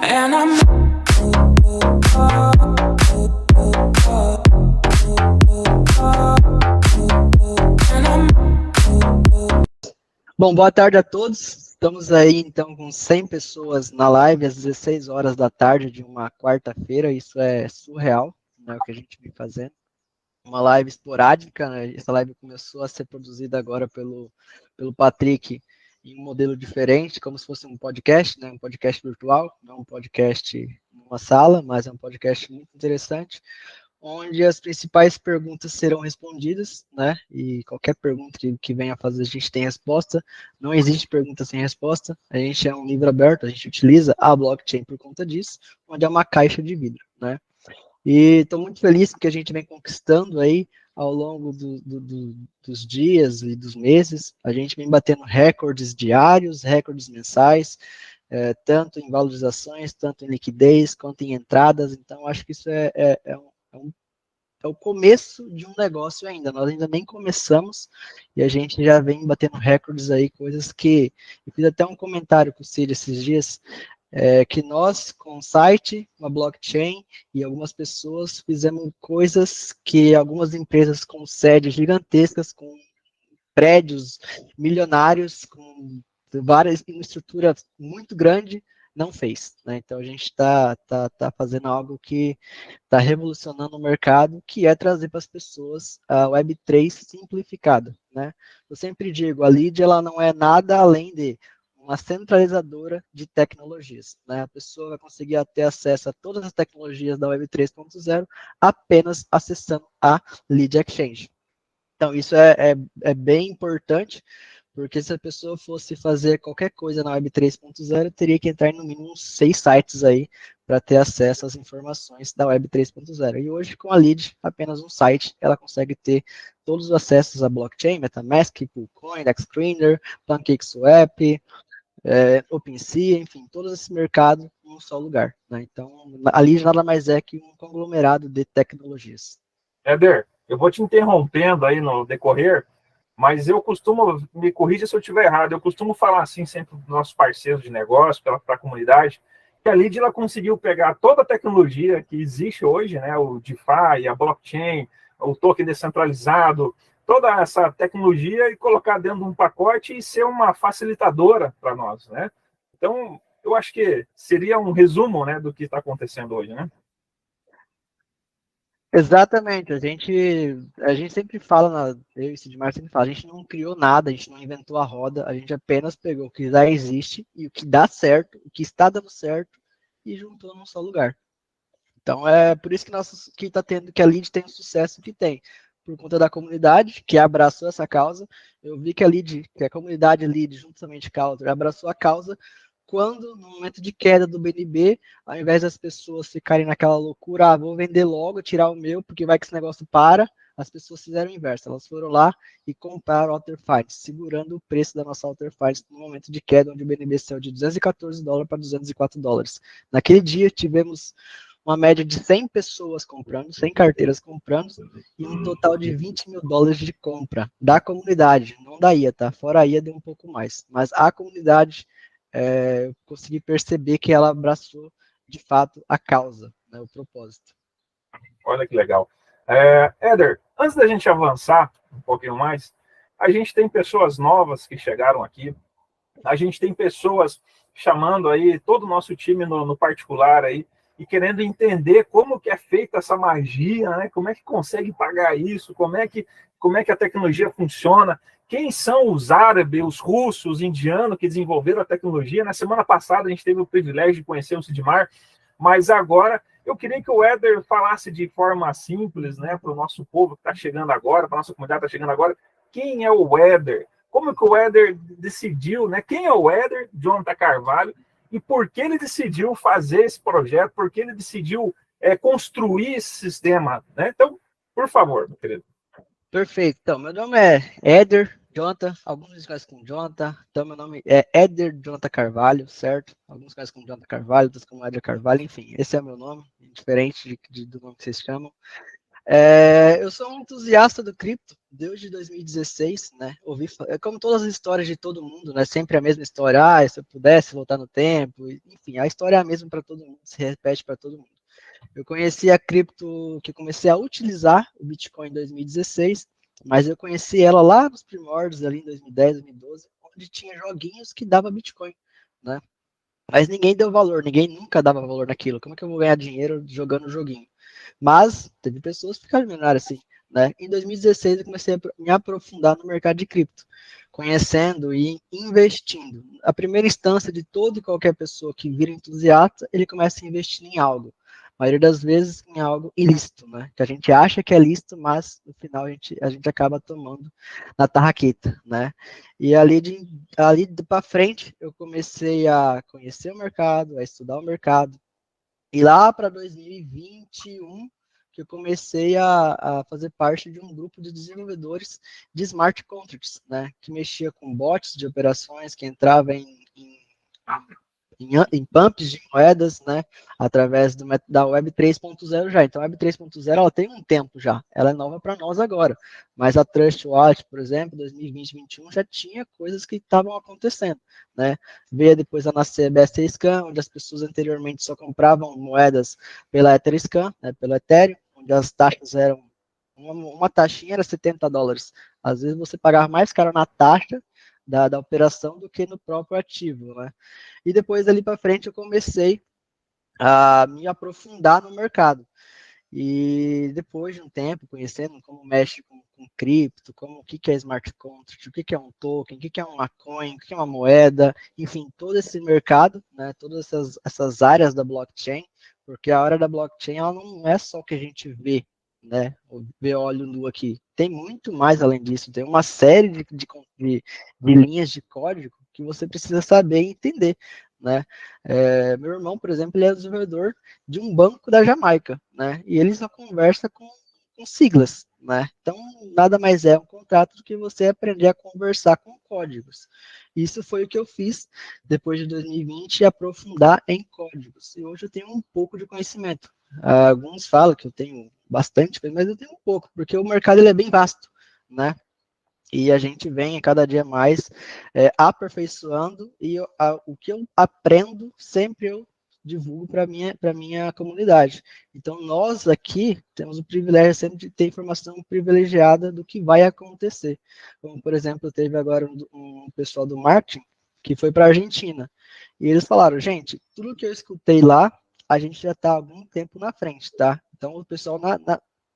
And I'm Bom, boa tarde a todos. Estamos aí então com 100 pessoas na live às 16 horas da tarde de uma quarta-feira. Isso é surreal, né, o que a gente vem fazendo. Uma live esporádica, né? Essa live começou a ser produzida agora pelo Patrick em um modelo diferente, como se fosse um podcast, né? Um podcast virtual, não um podcast numa sala, mas é um podcast muito interessante, onde as principais perguntas serão respondidas, né? E qualquer pergunta que venha a fazer, a gente tem resposta. Não existe pergunta sem resposta. A gente é um livro aberto, a gente utiliza a blockchain por conta disso, onde é uma caixa de vidro, né? E estou muito feliz porque a gente vem conquistando aí ao longo dos dias e dos meses. A gente vem batendo recordes diários, recordes mensais, tanto em valorizações, tanto em liquidez, quanto em entradas. Então, acho que isso é o começo de um negócio ainda. Nós ainda nem começamos e a gente já vem batendo recordes aí, coisas que... Eu fiz até um comentário com o Cid esses dias, que nós, com o site, uma blockchain e algumas pessoas fizemos coisas que algumas empresas com sedes gigantescas, com prédios milionários, com várias, uma estrutura muito grande, não fez, né? Então a gente tá fazendo algo que está revolucionando o mercado, que é trazer para as pessoas a Web3 simplificada, né? Eu sempre digo, a Lead ela não é nada além de uma centralizadora de tecnologias, né? A pessoa vai conseguir ter acesso a todas as tecnologias da Web 3.0 apenas acessando a Lead Exchange. Então, isso é bem importante, porque se a pessoa fosse fazer qualquer coisa na Web 3.0, teria que entrar em no mínimo uns 6 sites aí para ter acesso às informações da Web 3.0. E hoje, com a Lead, apenas um site, ela consegue ter todos os acessos à blockchain, MetaMask, Poolcoin, Xscreener, PancakeSwap, OpenSea, enfim, todo esse mercado em um só lugar, né? Então, a Lead nada mais é que um conglomerado de tecnologias. Éder, eu vou te interrompendo aí no decorrer, mas eu costumo, me corrija se eu estiver errado, eu costumo falar assim sempre para os nossos parceiros de negócio, para a comunidade, que a Lead ela conseguiu pegar toda a tecnologia que existe hoje, né, o DeFi, a blockchain, o token descentralizado, toda essa tecnologia e colocar dentro de um pacote e ser uma facilitadora para nós, né? Então, eu acho que seria um resumo, né, do que está acontecendo hoje, né? Exatamente, a gente sempre fala, eu e o Sidmar sempre fala, a gente não criou nada, a gente não inventou a roda, a gente apenas pegou o que já existe e o que dá certo, o que está dando certo e juntou num só lugar. Então é por isso que tá tendo, que a Lead tem o sucesso que tem, por conta da comunidade que abraçou essa causa. Eu vi que a comunidade Lead, juntamente com a outra, abraçou a causa quando, no momento de queda do BNB, ao invés das pessoas ficarem naquela loucura, vou vender logo, tirar o meu, porque vai que esse negócio para, as pessoas fizeram o inverso. Elas foram lá e compraram o Alter Finance, segurando o preço da nossa Alter Finance no momento de queda, onde o BNB saiu de $214 para $204. Naquele dia, tivemos uma média de 100 pessoas comprando, 100 carteiras comprando, e um total de $20 mil de compra da comunidade, não da IA, tá? Fora a IA deu um pouco mais, mas a comunidade, eu consegui perceber que ela abraçou, de fato, a causa, né, o propósito. Olha que legal. Éder, antes da gente avançar um pouquinho mais, a gente tem pessoas novas que chegaram aqui, a gente tem pessoas chamando aí todo o nosso time no particular aí e querendo entender como que é feita essa magia, né? Como é que consegue pagar isso, como é que a tecnologia funciona, quem são os árabes, os russos, os indianos que desenvolveram a tecnologia. Na semana passada a gente teve o privilégio de conhecer o Sidmar, mas agora eu queria que o Éder falasse de forma simples, né, para o nosso povo que está chegando agora, para a nossa comunidade que está chegando agora, quem é o Éder? Como que o Éder decidiu, né? Quem é o Éder, Jonathan Carvalho, e por que ele decidiu fazer esse projeto, por que ele decidiu construir esse sistema, né? Então, por favor, meu querido. Perfeito. Então, meu nome é Éder Jonathan, alguns me conhecem como Jonathan, então meu nome é Éder Jonathan Carvalho, certo? Alguns conhecem como Jonathan Carvalho, outros como Éder Carvalho, enfim, esse é o meu nome, diferente do nome que vocês chamam. Eu sou um entusiasta do cripto desde 2016, né? Como todas as histórias de todo mundo, né? Sempre a mesma história. Se eu pudesse voltar no tempo, enfim, a história é a mesma para todo mundo, se repete para todo mundo. Eu conheci a cripto, que comecei a utilizar o Bitcoin em 2016, mas eu conheci ela lá nos primórdios, ali em 2010, 2012, onde tinha joguinhos que dava Bitcoin, né? Mas ninguém deu valor, ninguém nunca dava valor naquilo. Como é que eu vou ganhar dinheiro jogando joguinho? Mas teve pessoas que ficaram milionárias assim, né? Em 2016 eu comecei a me aprofundar no mercado de cripto, conhecendo e investindo. A primeira instância de toda e qualquer pessoa que vira entusiasta, ele começa a investir em algo. A maioria das vezes em algo ilícito, né? Que a gente acha que é lícito, mas no final a gente acaba tomando na tarraqueta, né? E ali para frente eu comecei a conhecer o mercado, a estudar o mercado, e lá para 2021, que eu comecei a fazer parte de um grupo de desenvolvedores de smart contracts, né, que mexia com bots de operações, que entrava em pumps de moedas, né, através da Web 3.0 já. Então, a Web 3.0 ela tem um tempo já, ela é nova para nós agora. Mas a Trust Wallet, por exemplo, 2020, 2021, já tinha coisas que estavam acontecendo, né? Veio depois a nascer a BSC onde as pessoas anteriormente só compravam moedas pela Etherscan, né, pelo Ethereum, onde as taxas eram uma taxinha era $70. Às vezes você pagava mais caro na taxa da operação do que no próprio ativo, né? E depois ali para frente eu comecei a me aprofundar no mercado. E depois de um tempo, conhecendo como mexe com cripto, como o que é smart contract, o que é um token, o que é uma coin, o que é uma moeda, enfim, todo esse mercado, né, todas essas áreas da blockchain, porque a área da blockchain ela não é só o que a gente vê, né, vê olho nu aqui. Tem muito mais além disso, tem uma série de linhas de código que você precisa saber e entender, né? Meu irmão, por exemplo, ele é desenvolvedor de um banco da Jamaica, né? E ele só conversa com siglas, né? Então, nada mais é um contrato do que você aprender a conversar com códigos. Isso foi o que eu fiz depois de 2020 e aprofundar em códigos. E hoje eu tenho um pouco de conhecimento. Alguns falam que eu tenho bastante, mas eu tenho um pouco, porque o mercado ele é bem vasto, né? E a gente vem a cada dia mais aperfeiçoando e o que eu aprendo sempre eu divulgo para minha comunidade. Então nós aqui temos o privilégio sempre de ter informação privilegiada do que vai acontecer. Como por exemplo teve agora um pessoal do marketing que foi para a Argentina e eles falaram, gente, tudo que eu escutei lá a gente já está há algum tempo na frente, tá? Então o pessoal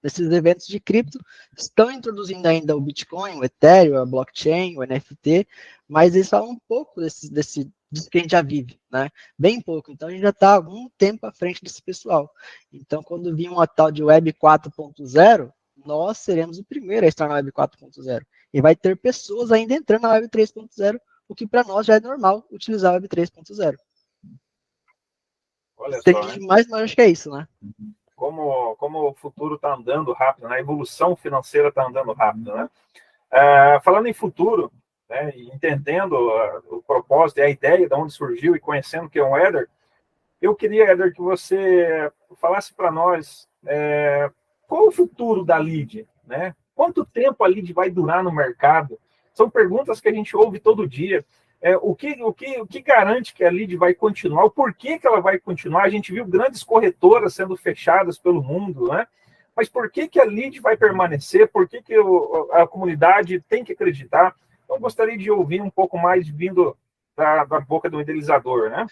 nesses eventos de cripto estão introduzindo ainda o Bitcoin, o Ethereum, a blockchain, o NFT, mas eles falam um pouco disso que a gente já vive, né? Bem pouco. Então a gente já está algum tempo à frente desse pessoal. Então, quando vir uma tal de Web 4.0, nós seremos o primeiro a estar na Web 4.0. E vai ter pessoas ainda entrando na Web 3.0, o que para nós já é normal utilizar a Web 3.0. Olha Tem só, né? mais, mas acho que é isso, né? Como o futuro está andando rápido, né? A evolução financeira está andando rápido, né? Falando em futuro, né, entendendo o propósito e a ideia de onde surgiu e conhecendo que é um Eder, eu queria, Eder, que você falasse para nós qual o futuro da lead, né? Quanto tempo a lead vai durar no mercado? São perguntas que a gente ouve todo dia. O que garante que a lead vai continuar? O porquê que ela vai continuar? A gente viu grandes corretoras sendo fechadas pelo mundo, né? Mas por que a lead vai permanecer? Por que a comunidade tem que acreditar? Então, gostaria de ouvir um pouco mais vindo da boca do idealizador, né?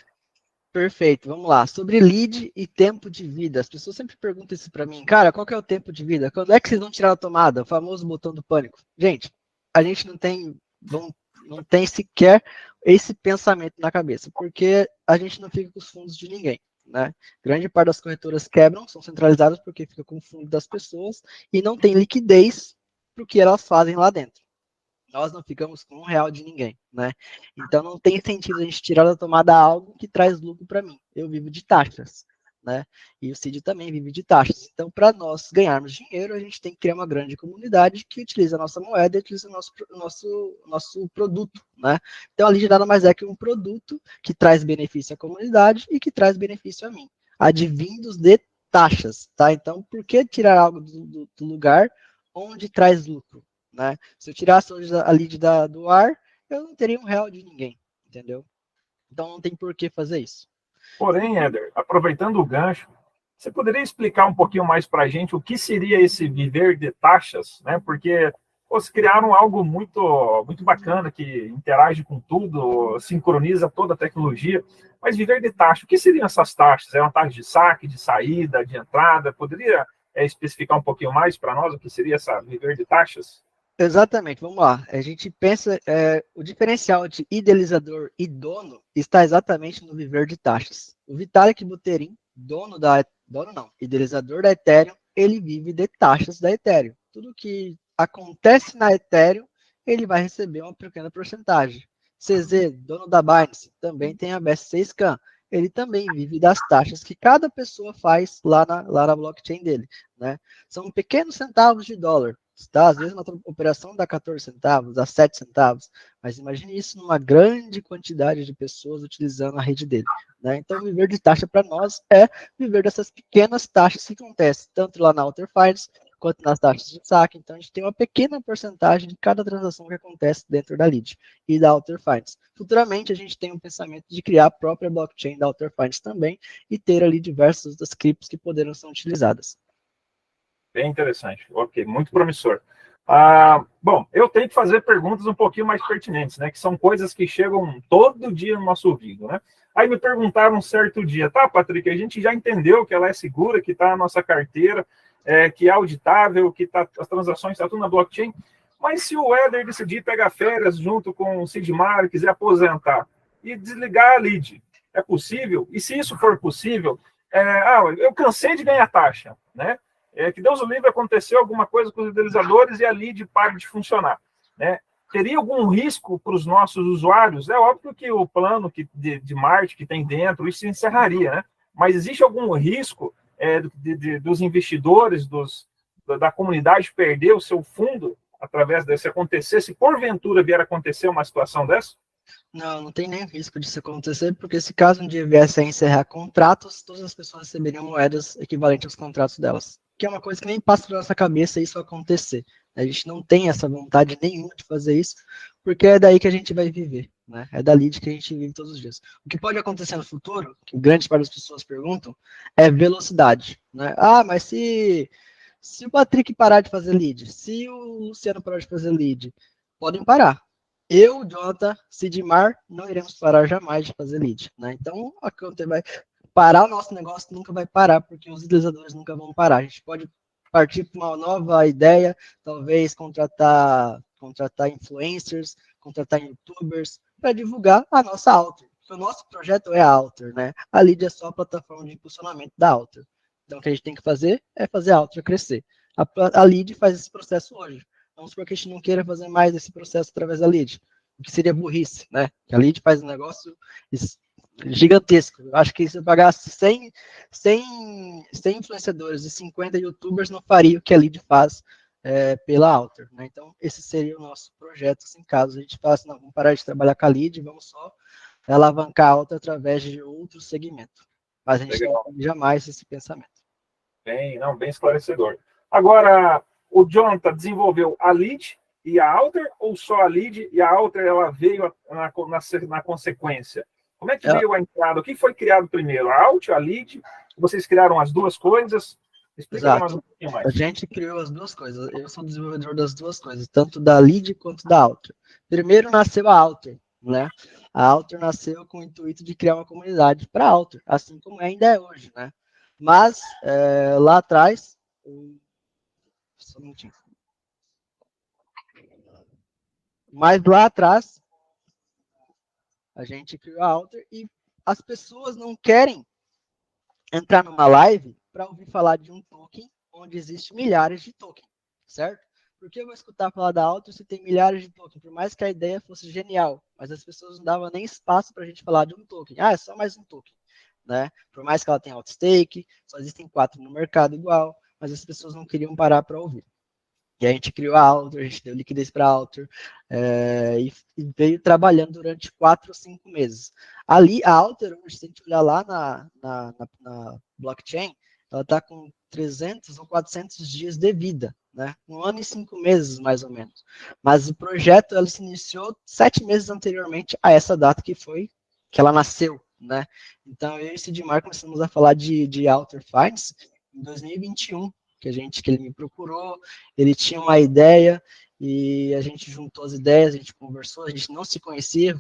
Perfeito, vamos lá. Sobre lead e tempo de vida. As pessoas sempre perguntam isso para mim. Cara, qual que é o tempo de vida? Quando é que vocês vão tirar a tomada? O famoso botão do pânico. Gente, a gente não tem sequer esse pensamento na cabeça, porque a gente não fica com os fundos de ninguém, né? Grande parte das corretoras quebram, são centralizadas porque fica com o fundo das pessoas e não tem liquidez para o que elas fazem lá dentro. Nós não ficamos com R$ 1 de ninguém, né? Então não tem sentido a gente tirar da tomada algo que traz lucro para mim. Eu vivo de taxas, né? E o Cid também vive de taxas. Então, para nós ganharmos dinheiro, a gente tem que criar uma grande comunidade que utiliza a nossa moeda e utiliza o nosso produto, né? Então, a Lead nada mais é que um produto que traz benefício à comunidade e que traz benefício a mim, advindos de taxas, tá? Então, por que tirar algo do lugar onde traz lucro, né? Se eu tirasse hoje a lead do ar, eu não teria R$ 1 de ninguém, entendeu? Então, não tem por que fazer isso. Porém, Éder, aproveitando o gancho, você poderia explicar um pouquinho mais para a gente o que seria esse viver de taxas, né? Porque vocês criaram algo muito bacana que interage com tudo, sincroniza toda a tecnologia. Mas viver de taxa, o que seriam essas taxas? É uma taxa de saque, de saída, de entrada? Poderia especificar um pouquinho mais para nós o que seria essa viver de taxas? Exatamente, vamos lá. A gente pensa, o diferencial de idealizador e dono está exatamente no viver de taxas. O Vitalik Buterin, idealizador da Ethereum, ele vive de taxas da Ethereum. Tudo que acontece na Ethereum, ele vai receber uma pequena porcentagem. CZ, dono da Binance, também tem a BSC Scan. Ele também vive das taxas que cada pessoa faz lá na blockchain dele, né? São pequenos centavos de dólar. Tá? Às vezes uma operação dá 14 centavos, dá 7 centavos, mas imagine isso numa grande quantidade de pessoas utilizando a rede dele. Né? Então, viver de taxa para nós é viver dessas pequenas taxas que acontecem, tanto lá na Alter Finance, quanto nas taxas de saque. Então, a gente tem uma pequena porcentagem de cada transação que acontece dentro da lead e da Alter Finance. Futuramente, a gente tem um pensamento de criar a própria blockchain da Alter Finance também e ter ali diversas outras criptos que poderão ser utilizadas. Bem interessante. Ok, muito promissor. Bom, eu tenho que fazer perguntas um pouquinho mais pertinentes, né? Que são coisas que chegam todo dia no nosso ouvido, né? Aí me perguntaram um certo dia, tá, Patrick, a gente já entendeu que ela é segura, que está na nossa carteira, que é auditável, que as transações estão tudo na blockchain, mas se o Éder decidir pegar férias junto com o Sidmar, quiser aposentar e desligar a lead, é possível? E se isso for possível, eu cansei de ganhar taxa, né? Que Deus o livre, aconteceu alguma coisa com os idealizadores e a lead para de funcionar, né? Teria algum risco para os nossos usuários? É óbvio que o plano de Marte que tem dentro, isso encerraria, né? Mas existe algum risco dos investidores, da comunidade perder o seu fundo através desse acontecer, se porventura vier a acontecer uma situação dessa? Não, não tem nem risco disso acontecer, porque se caso um dia viesse a encerrar contratos, todas as pessoas receberiam moedas equivalentes aos contratos delas. Que é uma coisa que nem passa pela nossa cabeça isso acontecer. A gente não tem essa vontade nenhuma de fazer isso, porque é daí que a gente vai viver, né? É dali de que a gente vive todos os dias. O que pode acontecer no futuro, que grande parte das pessoas perguntam, é velocidade, né? Mas se o Patrick parar de fazer lead, se o Luciano parar de fazer lead, podem parar. Eu, Jonathan, Sidmar, não iremos parar jamais de fazer lead, né? Então, a conta vai parar, o nosso negócio nunca vai parar, porque os idealizadores nunca vão parar. A gente pode partir para uma nova ideia, talvez contratar influencers, contratar youtubers, para divulgar a nossa Alter. O nosso projeto é a Alter, né? A lead é só a plataforma de impulsionamento da Alter. Então, o que a gente tem que fazer é fazer a Alter crescer. A lead faz esse processo hoje. Vamos supor que a gente não queira fazer mais esse processo através da lead, o que seria burrice, né? A lead faz um negócio gigantesco. Eu acho que se eu pagasse 100 influenciadores e 50 youtubers, não faria o que a lead faz pela Alter, né? Então, esse seria o nosso projeto, assim, caso a gente falasse, não, vamos parar de trabalhar com a lead, vamos só alavancar a Alter através de outro segmento. Mas a gente não tem jamais esse pensamento. Bem esclarecedor. Agora, o Jonathan desenvolveu a lead e a Alter, ou só a lead e a Alter ela veio na consequência? Como é que veio a entrada? O que foi criado primeiro? A Alt, a lead? Vocês criaram as duas coisas? Explica para nós um pouquinho mais. A gente criou as duas coisas. Eu sou desenvolvedor das duas coisas, tanto da lead quanto da Alter. Primeiro nasceu a Alter, né? A Alter nasceu com o intuito de criar uma comunidade para a Alter, assim como ainda é hoje, né? Mas lá atrás, só um minutinho. Mas lá atrás, a gente criou a Alter e as pessoas não querem entrar numa live para ouvir falar de um token onde existe milhares de tokens, certo? Porque eu vou escutar falar da Alter se tem milhares de tokens, por mais que a ideia fosse genial, mas as pessoas não davam nem espaço para a gente falar de um token. É só mais um token, né? Por mais que ela tenha outstake, só existem 4 no mercado igual, mas as pessoas não queriam parar para ouvir. E a gente criou a Alter, a gente deu liquidez para a Alter e veio trabalhando durante 4 ou 5 meses. Ali, a Alter, hoje, se a gente olhar lá na blockchain, ela está com 300 ou 400 dias de vida, né? 1 ano e 5 meses, mais ou menos. Mas o projeto ela se iniciou 7 meses anteriormente a essa data que ela nasceu, né? Então, eu e o Sidmar começamos a falar de Outer Finance em 2021, que ele me procurou, ele tinha uma ideia, e a gente juntou as ideias, a gente conversou, a gente não se conhecia,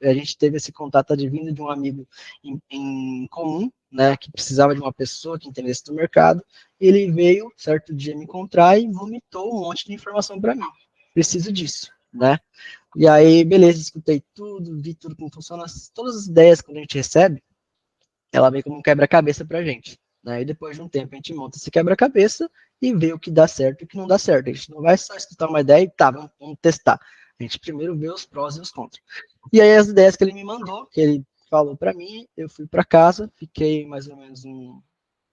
a gente teve esse contato advindo de um amigo em comum, né, que precisava de uma pessoa que entendesse do mercado, e ele veio, certo dia, me encontrar e vomitou um monte de informação para mim. Preciso disso, né? E aí, beleza, escutei tudo, vi tudo como funciona, todas as ideias que a gente recebe, ela vem como um quebra-cabeça para a gente. Né? E depois de um tempo a gente monta esse quebra-cabeça e vê o que dá certo e o que não dá certo. A gente não vai só escutar uma ideia e tá, vamos testar. A gente primeiro vê os prós e os contras. E aí as ideias que ele me mandou, que ele falou para mim, eu fui para casa, fiquei mais ou menos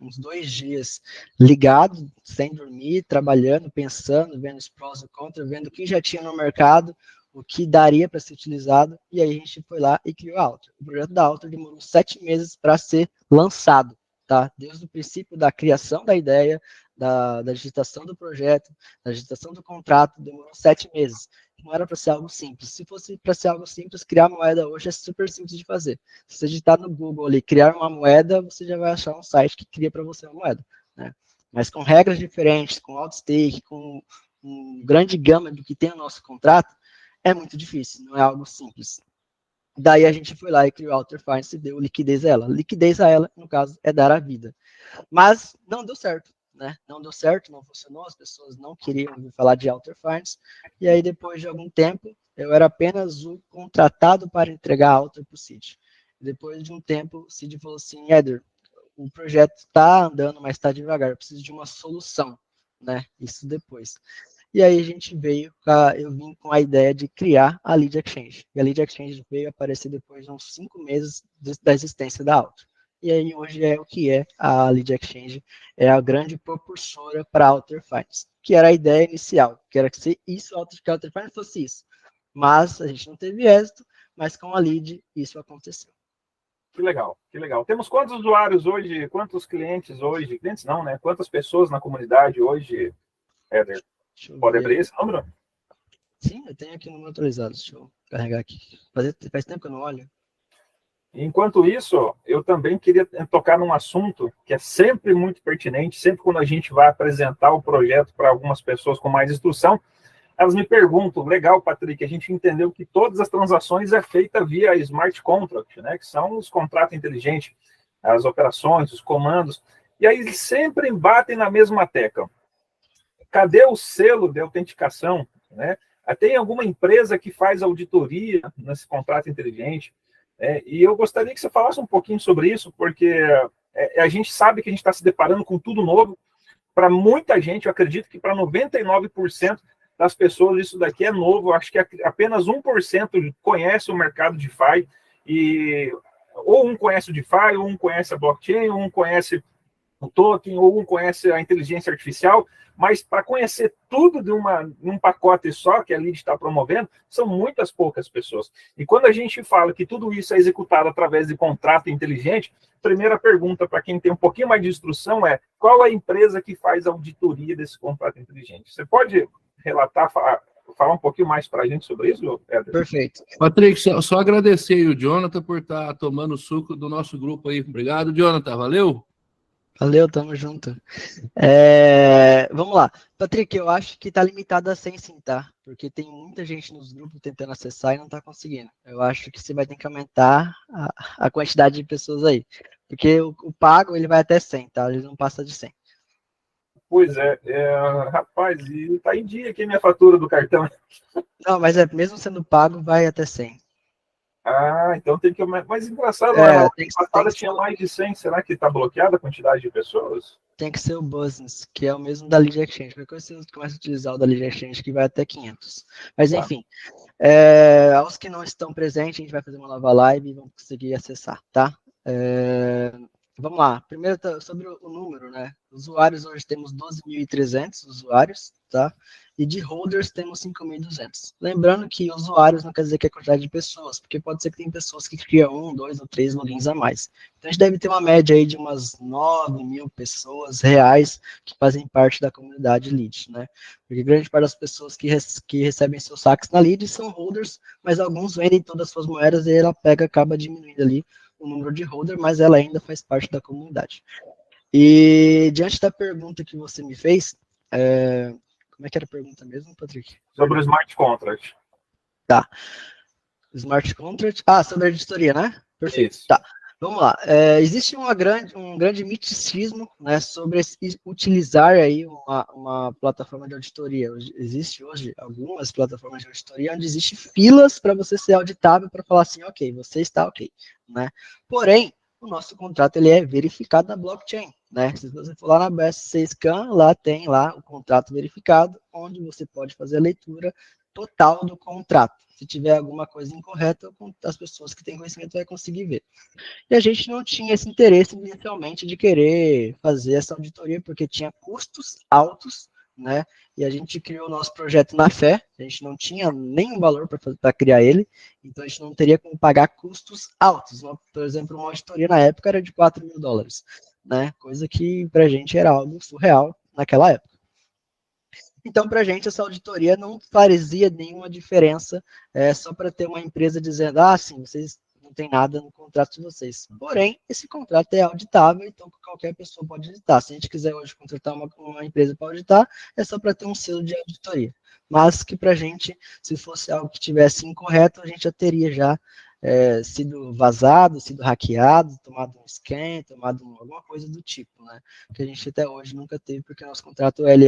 uns 2 dias ligado, sem dormir, trabalhando, pensando, vendo os prós e contras, vendo o que já tinha no mercado, o que daria para ser utilizado, e aí a gente foi lá e criou a Alter. O projeto da Alter demorou 7 meses para ser lançado, tá? Desde o princípio da criação da ideia, da digitação do projeto, da digitação do contrato, demorou 7 meses. Não era para ser algo simples. Se fosse para ser algo simples, criar moeda hoje é super simples de fazer. Se você digitar no Google ali, criar uma moeda, você já vai achar um site que cria para você uma moeda, né? Mas com regras diferentes, com outstake, com um grande gama do que tem no nosso contrato, é muito difícil, não é algo simples. Daí a gente foi lá e criou a Outer Finance e deu liquidez a ela. Liquidez a ela, no caso, é dar a vida. Mas não deu certo, né? Não deu certo, não funcionou, as pessoas não queriam ouvir falar de Outer Finance. E aí, depois de algum tempo, eu era apenas o contratado para entregar a Outer para o Cid. Depois de um tempo, o Cid falou assim, Éder, o projeto está andando, mas está devagar, eu preciso de uma solução, né? Isso depois. E aí a gente eu vim com a ideia de criar a Lead Exchange. E a Lead Exchange veio aparecer depois de uns 5 meses da existência da Auto. E aí hoje é o que é a Lead Exchange, é a grande propulsora para a Outer Finance, que era a ideia inicial, que era que se isso, que a Outer Finance fosse isso. Mas a gente não teve êxito, mas com a Lead isso aconteceu. Que legal, que legal. Temos quantos usuários hoje, quantos clientes hoje? Clientes não, né? Quantas pessoas na comunidade hoje, Éder? Pode abrir esse número? Sim, eu tenho aqui o número atualizado. Deixa eu carregar aqui. Faz tempo que eu não olho. Enquanto isso, eu também queria tocar num assunto que é sempre muito pertinente, sempre quando a gente vai apresentar o projeto para algumas pessoas com mais instrução, elas me perguntam, legal, Patrick, a gente entendeu que todas as transações é feita via smart contract, né, que são os contratos inteligentes, as operações, os comandos, e aí eles sempre batem na mesma tecla. Cadê o selo de autenticação, né? Tem alguma empresa que faz auditoria nesse contrato inteligente? E eu gostaria que você falasse um pouquinho sobre isso, porque a gente sabe que a gente está se deparando com tudo novo. Para muita gente, eu acredito que para 99% das pessoas isso daqui é novo. Eu acho que apenas 1% conhece o mercado DeFi, e ou um conhece o DeFi, ou um conhece a blockchain, ou um conhece o token, ou um conhece a inteligência artificial, mas para conhecer tudo de um pacote só que a Lead está promovendo, são muitas poucas pessoas. E quando a gente fala que tudo isso é executado através de contrato inteligente, primeira pergunta para quem tem um pouquinho mais de instrução é: qual a empresa que faz a auditoria desse contrato inteligente? Você pode relatar, falar um pouquinho mais para a gente sobre isso, Éder? Perfeito. Patrick, só agradecer aí o Jonathan por estar tomando o suco do nosso grupo aí. Obrigado, Jonathan. Valeu? Valeu, tamo junto. Vamos lá. Patrick, eu acho que tá limitado a 100 sim, tá? Porque tem muita gente nos grupos tentando acessar e não tá conseguindo. Eu acho que você vai ter que aumentar a quantidade de pessoas aí. Porque o pago, ele vai até 100, tá? Ele não passa de 100. Pois rapaz, e tá em dia aqui a minha fatura do cartão. Não, mas mesmo sendo pago, vai até 100. Então tem que... Mas engraçado, Tem passada que tinha mais de 100. Será que está bloqueada a quantidade de pessoas? tem que ser o Business, que é o mesmo da Lead Exchange. Qualquer coisa você começa a utilizar o da Lead Exchange, que vai até 500. Mas, enfim, aos que não estão presentes, a gente vai fazer uma nova live e vão conseguir acessar, tá? Vamos lá. Primeiro, sobre o número, né? Usuários, hoje temos 12.300 usuários, tá? E de holders temos 5.200. Lembrando que usuários não quer dizer que é a quantidade de pessoas, porque pode ser que tem pessoas que criam 1, 2 ou 3 logins a mais. Então a gente deve ter uma média aí de umas 9.000 pessoas reais que fazem parte da comunidade Lead, né? Porque grande parte das pessoas que recebem seus saques na Lead são holders, mas alguns vendem todas as suas moedas e ela acaba diminuindo ali o número de holder, mas ela ainda faz parte da comunidade. E diante da pergunta que você me fez, como é que era a pergunta mesmo, Patrick? Sobre o Smart Contract. Tá. Smart Contract. Sobre a editoria, né? Perfeito. Isso. Tá. Vamos lá. Existe um grande miticismo, né, sobre utilizar aí uma plataforma de auditoria. Existe hoje algumas plataformas de auditoria onde existe filas para você ser auditável para falar assim, ok, você está ok, né? Porém, o nosso contrato ele é verificado na blockchain, né? Se você for lá na BSC Scan, lá tem lá o contrato verificado, onde você pode fazer a leitura total do contrato. Se tiver alguma coisa incorreta, as pessoas que têm conhecimento vão conseguir ver. E a gente não tinha esse interesse inicialmente de querer fazer essa auditoria, porque tinha custos altos, né? E a gente criou o nosso projeto na fé, a gente não tinha nenhum valor para criar ele, então a gente não teria como pagar custos altos. Por exemplo, uma auditoria na época era de $4.000, né? Coisa que para a gente era algo surreal naquela época. Então, para a gente, essa auditoria não fazia nenhuma diferença, só para ter uma empresa dizendo, sim, vocês não tem nada no contrato de vocês. Porém, esse contrato é auditável, então qualquer pessoa pode auditar. Se a gente quiser hoje contratar uma empresa para auditar, é só para ter um selo de auditoria. Mas que para a gente, se fosse algo que tivesse incorreto, a gente já teria sido vazado, sido hackeado, tomado um scam, tomado alguma coisa do tipo, né? Que a gente até hoje nunca teve, porque nosso contrato ele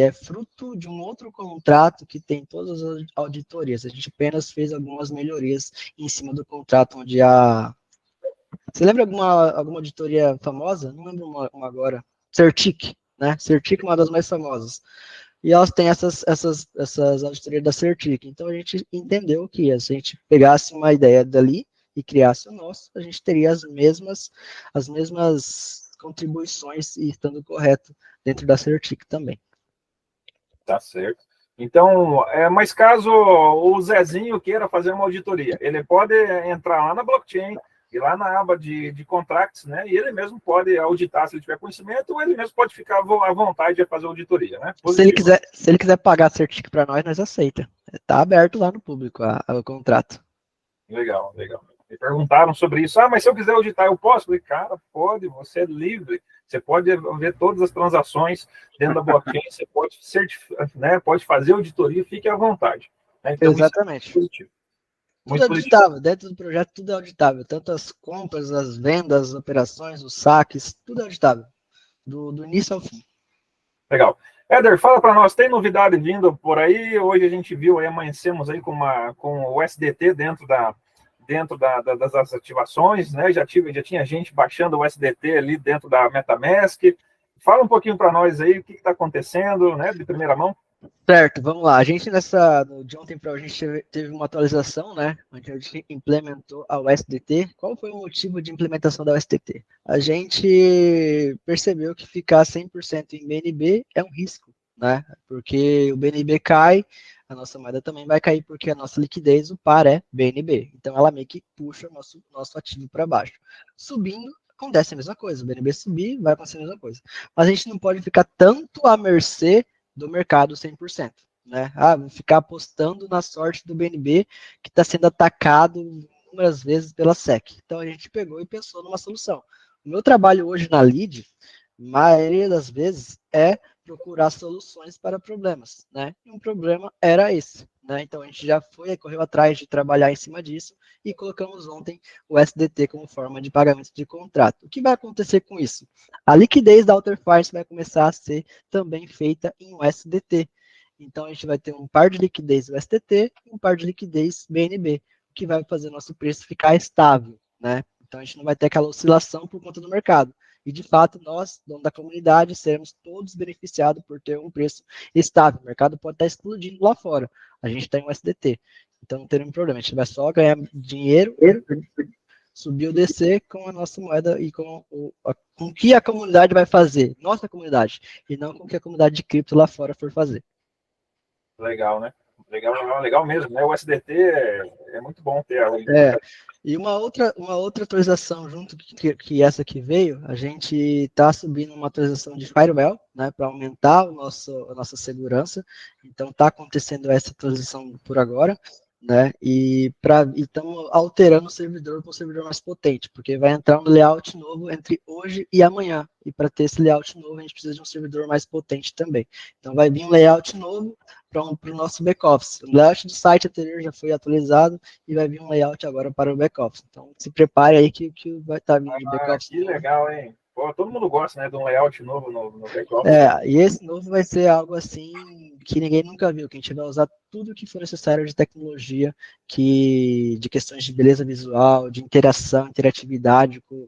é fruto de um outro contrato que tem todas as auditorias. A gente apenas fez algumas melhorias em cima do contrato, onde Você lembra alguma auditoria famosa? Não lembro uma agora. Certic, né? Certic é uma das mais famosas. E elas têm essas auditorias da Certic. Então a gente entendeu que se a gente pegasse uma ideia dali e criasse o nosso, a gente teria as mesmas contribuições e estando correto dentro da Certic também. Tá certo. Então, mas caso o Zezinho queira fazer uma auditoria, ele pode entrar lá na blockchain e lá na aba de contracts, né? E ele mesmo pode auditar se ele tiver conhecimento, ou ele mesmo pode ficar à vontade de fazer auditoria, né? Se ele quiser pagar a Certic para nós aceita. Está aberto lá no público o contrato. Legal, legal. Me perguntaram sobre isso. Mas se eu quiser auditar, eu posso? Eu falei, cara, pode, você é livre. Você pode ver todas as transações dentro da blockchain, você pode certificar, né? Pode fazer auditoria, fique à vontade. Né? Então, exatamente. Isso é positivo. Tudo é auditável, dentro do projeto tudo é auditável, tanto as compras, as vendas, as operações, os saques, tudo é auditável, do início ao fim. Legal. Éder, fala para nós, tem novidade vindo por aí? Hoje a gente viu, amanhecemos aí com o SDT dentro das ativações, né? Já tinha gente baixando o SDT ali dentro da MetaMask. Fala um pouquinho para nós aí o que está acontecendo, né? De primeira mão. Certo, vamos lá. A gente de ontem para hoje, a gente teve uma atualização, né? Onde a gente implementou a USDT. Qual foi o motivo de implementação da USDT? A gente percebeu que ficar 100% em BNB é um risco, né? Porque o BNB cai, a nossa moeda também vai cair, porque a nossa liquidez, o par é BNB. Então ela meio que puxa o nosso ativo para baixo. Subindo, acontece a mesma coisa. O BNB subir, vai acontecer a mesma coisa. Mas a gente não pode ficar tanto à mercê do mercado 100%, né? Vou ficar apostando na sorte do BNB que está sendo atacado inúmeras vezes pela SEC. Então a gente pegou e pensou numa solução. O meu trabalho hoje na Lead, maioria das vezes, é procurar soluções para problemas, né? E um problema era esse, né? Então a gente já correu atrás de trabalhar em cima disso e colocamos ontem o SDT como forma de pagamento de contrato. O que vai acontecer com isso? A liquidez da Outer Finance vai começar a ser também feita em USDT. Então a gente vai ter um par de liquidez USDT e um par de liquidez BNB, o que vai fazer nosso preço ficar estável, né? Então a gente não vai ter aquela oscilação por conta do mercado. E, de fato, nós, dono da comunidade, seremos todos beneficiados por ter um preço estável. O mercado pode estar explodindo lá fora. A gente tem um SDT. Então, não tem nenhum problema. A gente vai só ganhar dinheiro subir ou descer com a nossa moeda e com o que a comunidade vai fazer, nossa comunidade, e não com o que a comunidade de cripto lá fora for fazer. Legal, né? Legal mesmo, né? O USDT é muito bom ter ali. E uma outra atualização junto que essa que veio, a gente está subindo uma atualização de Firewall, né, para aumentar a nossa segurança. Então está acontecendo essa atualização por agora, né? E estamos alterando o servidor para um servidor mais potente, porque vai entrar um layout novo entre hoje e amanhã. E para ter esse layout novo, a gente precisa de um servidor mais potente também. Então vai vir um layout novo para o nosso back-office. O layout do site anterior já foi atualizado e vai vir um layout agora para o back-office. Então se prepare aí que vai estar vindo de back-office. Que legal, hein? Pô, todo mundo gosta, né, de um layout novo no back-office. E esse novo vai ser algo assim que ninguém nunca viu, que a gente vai usar tudo que for necessário de tecnologia, de questões de beleza visual, de interatividade com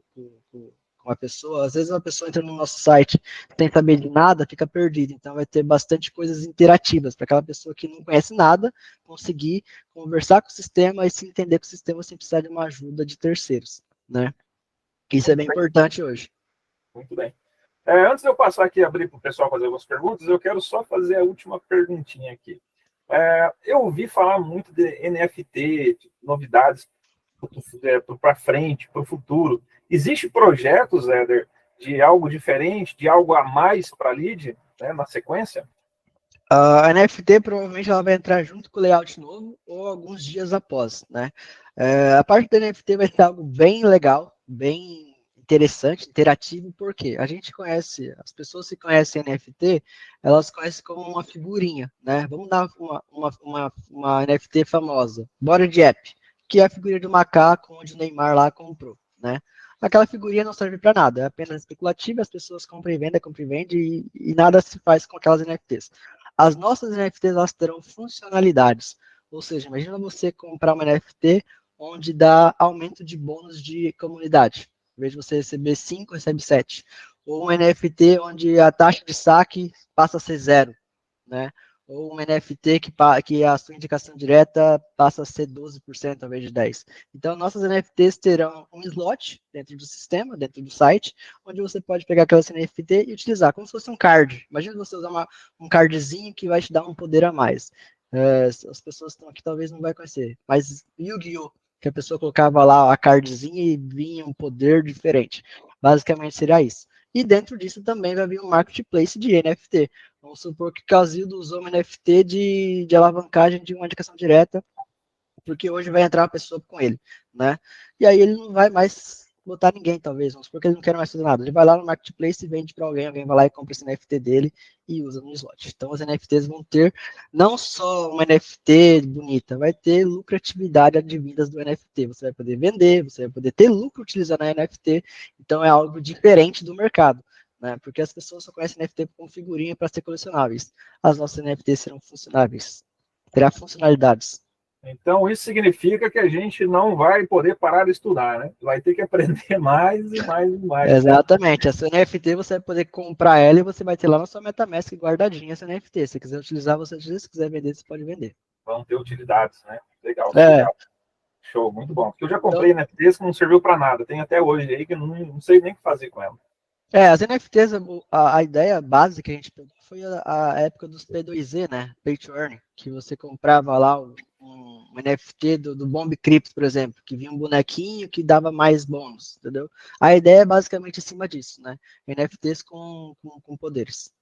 a pessoa. Às vezes uma pessoa entra no nosso site sem saber de nada, fica perdida. Então vai ter bastante coisas interativas para aquela pessoa que não conhece nada conseguir conversar com o sistema e se entender com o sistema sem precisar de uma ajuda de terceiros, né? Isso é bem importante hoje. Muito bem. Antes de eu passar aqui e abrir para o pessoal fazer algumas perguntas, eu quero só fazer a última perguntinha aqui. Eu ouvi falar muito de NFT, de novidades para frente, para o futuro. Existem projetos, Éder, de algo diferente, de algo a mais para a Lead, né, na sequência? A NFT provavelmente ela vai entrar junto com o layout novo ou alguns dias após, né? A parte da NFT vai ser algo bem legal, bem interessante, interativo, porque a gente conhece, as pessoas que conhecem NFT, elas conhecem como uma figurinha, né? Vamos dar uma NFT famosa, Body App, que é a figurinha do macaco onde o Neymar lá comprou, né? Aquela figurinha não serve para nada, é apenas especulativa, as pessoas compram e vendem e nada se faz com aquelas NFTs. As nossas NFTs, elas terão funcionalidades, ou seja, imagina você comprar uma NFT onde dá aumento de bônus de comunidade. Em vez de você receber 5, recebe 7. Ou um NFT onde a taxa de saque passa a ser 0, né? Ou um NFT que a sua indicação direta passa a ser 12% ao invés de 10%. Então, nossas NFTs terão um slot dentro do sistema, dentro do site, onde você pode pegar aquela NFT e utilizar, como se fosse um card. Imagina você usar um cardzinho que vai te dar um poder a mais. As pessoas que estão aqui talvez não vai conhecer, mas Yu-Gi-Oh! Que a pessoa colocava lá a cardzinha e vinha um poder diferente. Basicamente seria isso. E dentro disso também vai vir um marketplace de NFT. Vamos supor que o Casildo usou uma NFT de alavancagem de uma indicação direta, porque hoje vai entrar uma pessoa com ele, né? E aí ele não vai mais botar ninguém, talvez, vamos supor que ele não quer mais fazer nada. Ele vai lá no marketplace e vende para alguém vai lá e compra esse NFT dele e usa no slot. Então as NFTs vão ter não só uma NFT bonita, vai ter lucratividade advindas do NFT. Você vai poder vender, você vai poder ter lucro utilizando a NFT, então é algo diferente do mercado, né? Porque as pessoas só conhecem NFT como figurinha para ser colecionáveis. As nossas NFTs serão funcionáveis, terá funcionalidades. Então, isso significa que a gente não vai poder parar de estudar, né? Vai ter que aprender mais e mais e mais. Exatamente. Essa NFT você vai poder comprar ela e você vai ter lá na sua MetaMask guardadinha essa NFT. Se quiser utilizar, você utiliza. Se quiser vender, você pode vender. Vão ter utilidades, né? Legal, legal. Show, muito bom. Porque eu já comprei NFTs que não serviu para nada. Tem até hoje aí que eu não sei nem o que fazer com ela. As NFTs, a ideia básica que a gente pegou foi a época dos P2E, né? Pay to Earn, que você comprava lá um NFT do Bomb Crypto, por exemplo, que vinha um bonequinho que dava mais bônus, entendeu? A ideia é basicamente em cima disso, né? NFTs com poderes.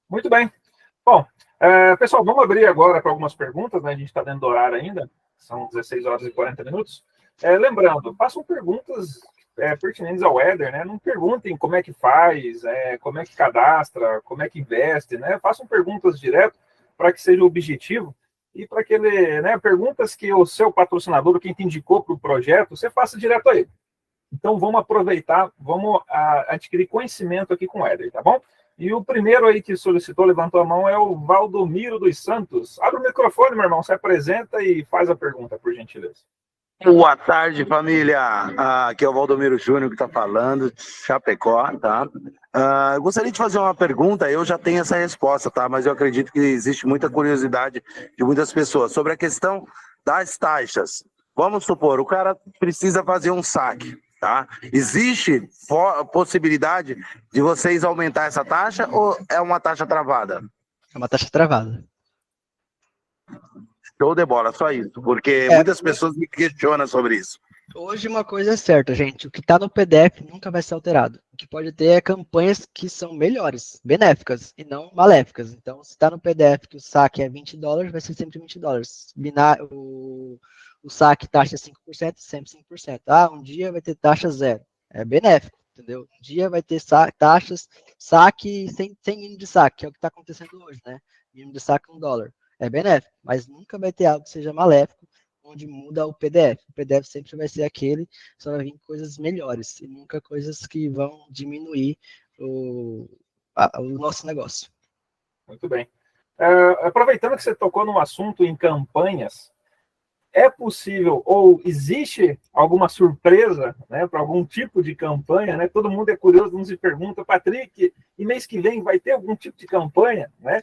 Muito bem. Bom, pessoal, vamos abrir agora para algumas perguntas, né? A gente está dentro do horário ainda, são 16 horas e 40 minutos. Lembrando, façam perguntas pertinentes ao Éder, né? Não perguntem como é que faz, como é que cadastra, como é que investe, né? Façam perguntas direto para que seja objetivo e para que ele, né, perguntas que o seu patrocinador, quem te indicou para o projeto, você faça direto a ele. Então, vamos aproveitar, vamos adquirir conhecimento aqui com o Éder, tá bom? E o primeiro aí que solicitou, levantou a mão, é o Valdomiro dos Santos. Abre o microfone, meu irmão, se apresenta e faz a pergunta, por gentileza. Boa tarde, família. Aqui é o Valdomiro Júnior que está falando, de Chapecó, tá? Eu gostaria de fazer uma pergunta, eu já tenho essa resposta, tá? Mas eu acredito que existe muita curiosidade de muitas pessoas sobre a questão das taxas. vamos supor, o cara precisa fazer um saque, tá? Existe possibilidade de vocês aumentar essa taxa ou é uma taxa travada? É uma taxa travada. Show de bola, só isso, porque muitas pessoas me questionam sobre isso. Hoje uma coisa é certa, gente, o que está no PDF nunca vai ser alterado. O que pode ter é campanhas que são melhores, benéficas e não maléficas. Então, se está no PDF que o saque é $20, vai ser sempre $20. O saque taxa 5%, sempre 5%. Ah, um dia vai ter taxa zero. É benéfico, entendeu? Um dia vai ter taxas, saque sem mínimo de saque, que é o que está acontecendo hoje, né? Mínimo de saque $1. É benéfico, mas nunca vai ter algo que seja maléfico, onde muda o PDF. O PDF sempre vai ser aquele, só vai vir coisas melhores, e nunca coisas que vão diminuir o nosso negócio. Muito bem. Aproveitando que você tocou no assunto em campanhas, é possível ou existe alguma surpresa, né, para algum tipo de campanha, né? Todo mundo é curioso, nos pergunta, Patrick, e mês que vem vai ter algum tipo de campanha, né?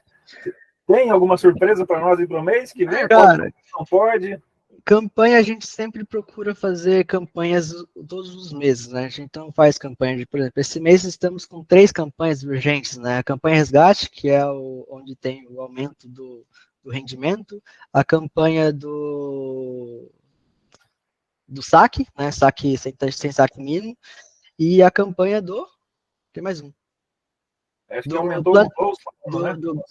Tem alguma surpresa para nós aí para o mês que vem? Cara, não pode? Campanha, a gente sempre procura fazer campanhas todos os meses, né? A gente não faz campanha por exemplo, esse mês estamos com 3 campanhas urgentes, né? A campanha Resgate, que é onde tem o aumento do rendimento, a campanha do saque, né? Saque sem saque mínimo, e a campanha tem mais um. Acho que aumentou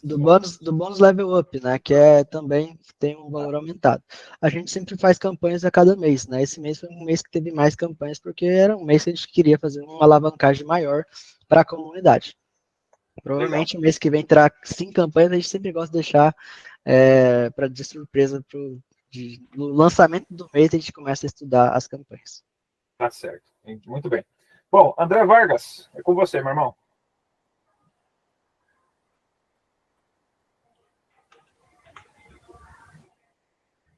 do bônus level up, né? Que também tem um valor aumentado. A gente sempre faz campanhas a cada mês, né? Esse mês foi um mês que teve mais campanhas, porque era um mês que a gente queria fazer uma alavancagem maior para a comunidade. Provavelmente o mês que vem terá 5 campanhas, a gente sempre gosta de deixar para de surpresa no lançamento do mês a gente começa a estudar as campanhas. Tá certo. Muito bem. Bom, André Vargas, é com você, meu irmão.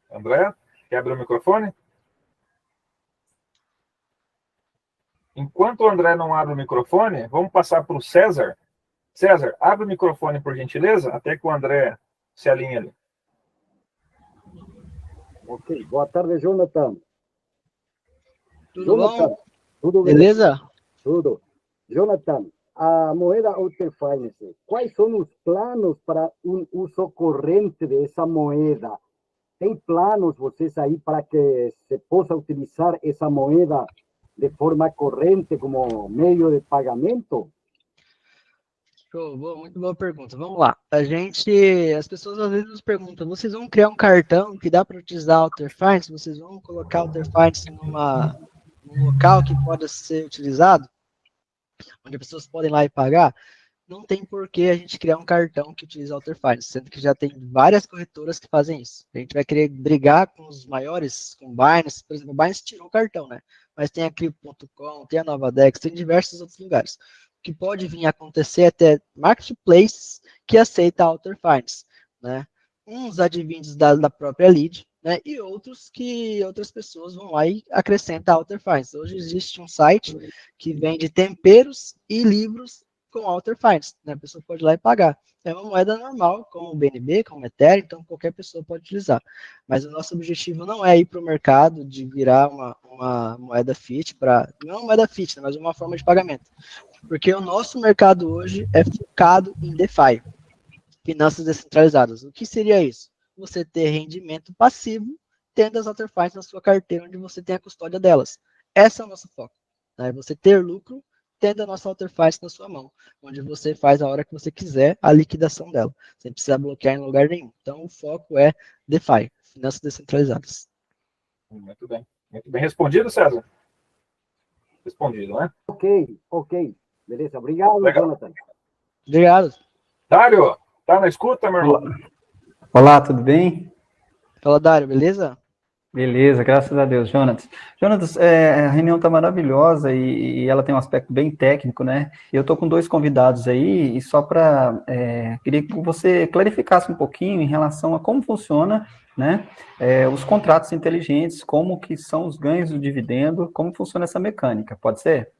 André, quer abrir o microfone? Enquanto o André não abre o microfone, vamos passar para o César. César, abre o microfone, por gentileza, até que o André se alinhe ali. Ok, boa tarde, Jonathan. Tudo Jonathan, bom? Tudo bem? Beleza? Tudo. Jonathan, a moeda Outer Finance, quais são os planos para um uso corrente dessa moeda? Tem planos vocês aí para que se possa utilizar essa moeda de forma corrente como meio de pagamento? Muito boa pergunta. Vamos lá. As pessoas às vezes nos perguntam, vocês vão criar um cartão que dá para utilizar Outer Finance? Vocês vão colocar Outer Finance num local que pode ser utilizado? Onde as pessoas podem ir lá e pagar? Não tem por que a gente criar um cartão que utiliza Outer Finance, sendo que já tem várias corretoras que fazem isso. A gente vai querer brigar com os maiores, com o Binance, por exemplo, o Binance tirou o cartão, né? Mas tem a Crypto.com, tem a Novadex, tem diversos outros lugares. O que pode vir a acontecer é ter marketplaces que aceita a Outer Finance, né? Uns advindos da própria lead, né? E outros que outras pessoas vão lá e acrescentam a Outer Finance. Hoje existe um site que vende temperos e livros com Outer Finance, né? A pessoa pode ir lá e pagar. É uma moeda normal, como o BNB, como o Ethereum, então qualquer pessoa pode utilizar. Mas o nosso objetivo não é ir para o mercado de virar uma moeda fiat não uma moeda fiat, né, mas uma forma de pagamento. Porque o nosso mercado hoje é focado em DeFi, finanças descentralizadas. O que seria isso? Você ter rendimento passivo tendo as Outer Finance na sua carteira, onde você tem a custódia delas. Esse é o nosso foco. Né? Você ter lucro tendo a nossa Outer Finance na sua mão, onde você faz a hora que você quiser a liquidação dela, sem precisar bloquear em lugar nenhum. Então, o foco é DeFi, finanças descentralizadas. Muito bem. Muito bem respondido, César? Respondido, né? Ok. Beleza, obrigado, Legal. Jonathan. Obrigado. Dário, tá na escuta, meu irmão? Olá, tudo bem? Fala, Dário, beleza? Beleza, graças a Deus, Jonatas. Jonatas, a reunião está maravilhosa e ela tem um aspecto bem técnico, né? Eu estou com 2 convidados aí e só para... queria que você clarificasse um pouquinho em relação a como funciona, né? Os contratos inteligentes, como que são os ganhos do dividendo, como funciona essa mecânica, pode ser?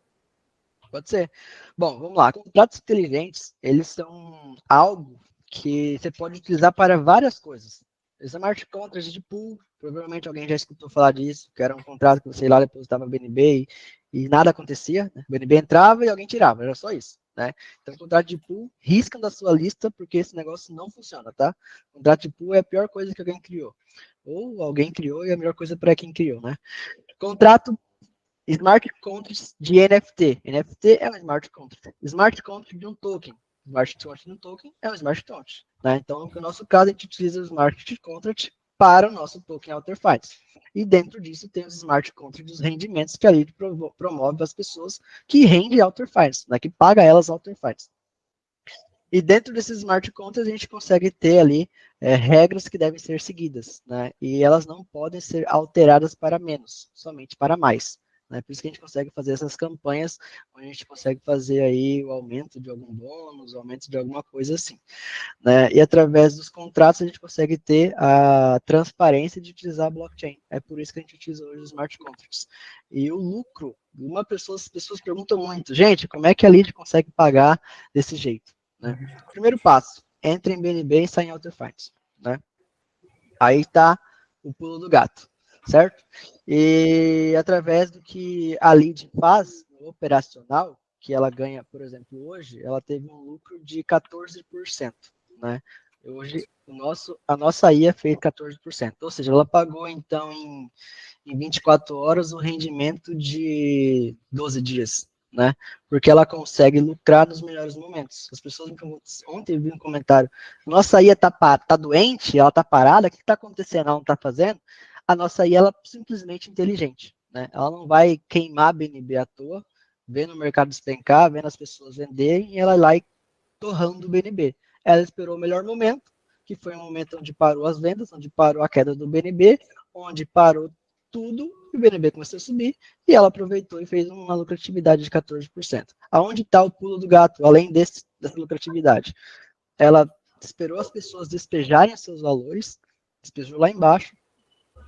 Pode ser. Bom, vamos lá. Contratos inteligentes, eles são algo que você pode utilizar para várias coisas. Smart Contract de pool, provavelmente alguém já escutou falar disso, que era um contrato que você ia lá depositava BNB e nada acontecia, né? O BNB entrava e alguém tirava, era só isso, né? Então, contrato de pool, riscam da sua lista, porque esse negócio não funciona, tá? Contrato de pool é a pior coisa que alguém criou. Ou alguém criou e é a melhor coisa para quem criou, né? Contrato Smart Contracts de NFT. NFT é um Smart Contract. Smart Contract de um token. Smart Contract de um token é um Smart Contract. Né? Então, no nosso caso, a gente utiliza o Smart Contract para o nosso token AlterFinance. E dentro disso tem os Smart Contracts dos rendimentos que a Lead promove as pessoas que rendem AlterFinance, né? Que paga elas AlterFinance. E dentro desses smart contracts a gente consegue ter ali regras que devem ser seguidas, né? E elas não podem ser alteradas para menos, somente para mais. Né? Por isso que a gente consegue fazer essas campanhas, onde a gente consegue fazer aí o aumento de algum bônus, o aumento de alguma coisa assim. Né? E através dos contratos a gente consegue ter a transparência de utilizar a blockchain. É por isso que a gente utiliza hoje os smart contracts. E o lucro, as pessoas perguntam muito, gente, como é que a Lead consegue pagar desse jeito? Né? Primeiro passo, entra em BNB e sai em AlterFinance, né? Aí está o pulo do gato, certo? E através do que a Lead faz no operacional, que ela ganha, por exemplo, hoje, ela teve um lucro de 14%, né? Hoje, a nossa IA fez 14%, ou seja, ela pagou, então, em 24 horas o rendimento de 12 dias, né? Porque ela consegue lucrar nos melhores momentos. As pessoas me perguntam, ontem eu vi um comentário, nossa IA tá doente, ela tá parada, o que tá acontecendo? Ela não tá fazendo? A nossa IA, ela é simplesmente inteligente, né? Ela não vai queimar BNB à toa, vendo o mercado despencar, vendo as pessoas venderem, e ela vai lá e torrando o BNB. Ela esperou o melhor momento, que foi o momento onde parou as vendas, onde parou a queda do BNB, onde parou tudo, e o BNB começou a subir, e ela aproveitou e fez uma lucratividade de 14%. Aonde está o pulo do gato, além dessa lucratividade? Ela esperou as pessoas despejarem seus valores, despejou lá embaixo,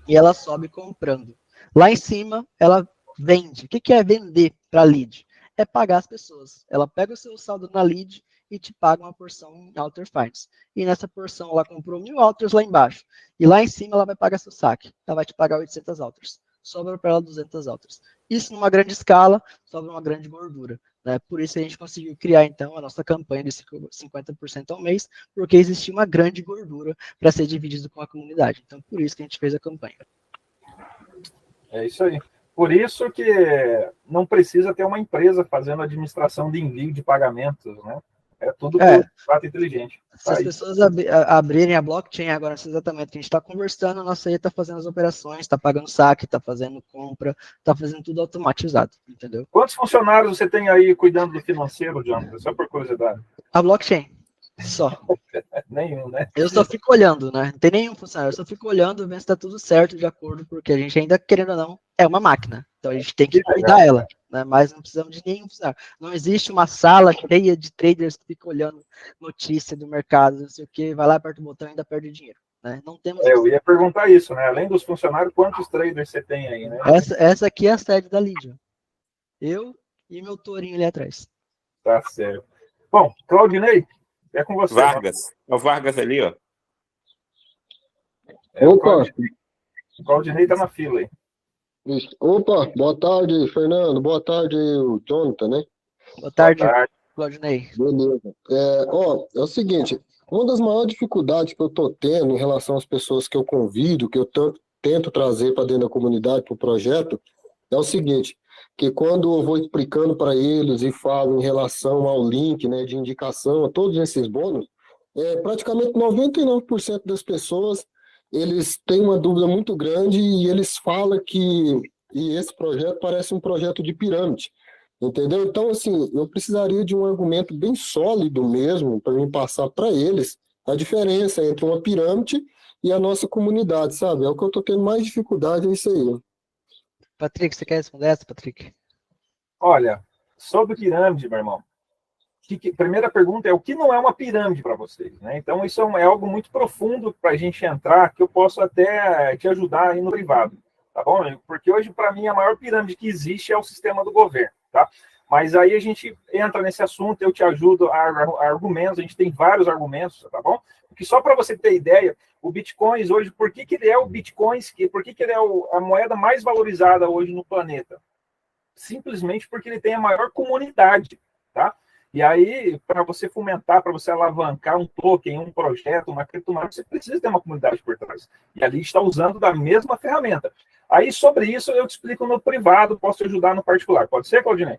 e ela sobe comprando. Lá em cima, ela vende. O que é vender para a Lead? É pagar as pessoas. Ela pega o seu saldo na Lead e te paga uma porção em AlterFinance. E nessa porção, ela comprou 1.000 Alters lá embaixo. E lá em cima, ela vai pagar seu saque. Ela vai te pagar 800 Alters. Sobra para ela 200 Alters. Isso numa grande escala, sobra uma grande gordura. Né? Por isso a gente conseguiu criar, então, a nossa campanha de 50% ao mês, porque existia uma grande gordura para ser dividido com a comunidade. Então, por isso que a gente fez a campanha. É isso aí. Por isso que não precisa ter uma empresa fazendo administração de envio de pagamentos, né? É tudo por fato inteligente. Se as pessoas abrirem a blockchain agora, nesse exatamente que a gente está conversando, a nossa IA está fazendo as operações, está pagando saque, está fazendo compra, está fazendo tudo automatizado, entendeu? Quantos funcionários você tem aí cuidando do financeiro, Jonathan? Só por curiosidade. A blockchain, só. Nenhum, né? Eu só fico olhando, né? Não tem nenhum funcionário, eu só fico olhando, vendo se está tudo certo de acordo, porque a gente ainda, querendo ou não, é uma máquina. Então a gente tem que cuidar ela, né? Mas não precisamos de nenhum funcionário. Não existe uma sala cheia de traders que ficam olhando notícia do mercado, não sei o quê, vai lá, aperta o botão e ainda perde dinheiro. Né? Não temos. Eu ia perguntar isso, né? Além dos funcionários, quantos traders você tem aí, né? Essa aqui é a sede da Lead. Eu e meu tourinho ali atrás. Tá certo. Bom, Claudinei, é com você. Vargas. É o Vargas ali, ó. Opa! O Claudinei tá na fila aí. Opa, boa tarde, Fernando. Boa tarde, o Jonathan, né? Boa tarde, Claudinei. Beleza. É o seguinte, uma das maiores dificuldades que eu tô tendo em relação às pessoas que eu convido, que eu tento trazer para dentro da comunidade, para o projeto, é o seguinte, que quando eu vou explicando para eles e falo em relação ao link, né, de indicação, a todos esses bônus, praticamente 99% das pessoas, eles têm uma dúvida muito grande e eles falam que esse projeto parece um projeto de pirâmide, entendeu? Então, assim, eu precisaria de um argumento bem sólido mesmo para me passar para eles a diferença entre uma pirâmide e a nossa comunidade, sabe? É o que eu estou tendo mais dificuldade, é isso aí. Patrick, você quer responder essa, Patrick? Olha, sobre pirâmide, meu irmão, primeira pergunta é o que não é uma pirâmide para vocês, né? Então, isso é algo muito profundo para a gente entrar, que eu posso até te ajudar aí no privado, tá bom? Porque hoje, para mim, a maior pirâmide que existe é o sistema do governo, tá? Mas aí a gente entra nesse assunto, eu te ajudo a argumentos, a gente tem vários argumentos, tá bom? Porque só para você ter ideia, o Bitcoin hoje, por que ele é o Bitcoin, por que ele é a moeda mais valorizada hoje no planeta? Simplesmente porque ele tem a maior comunidade, tá? E aí, para você fomentar, para você alavancar um token, um projeto, uma criptomoeda, você precisa ter uma comunidade por trás. E ali está usando da mesma ferramenta. Aí, sobre isso, eu te explico no privado, posso te ajudar no particular. Pode ser, Claudinei?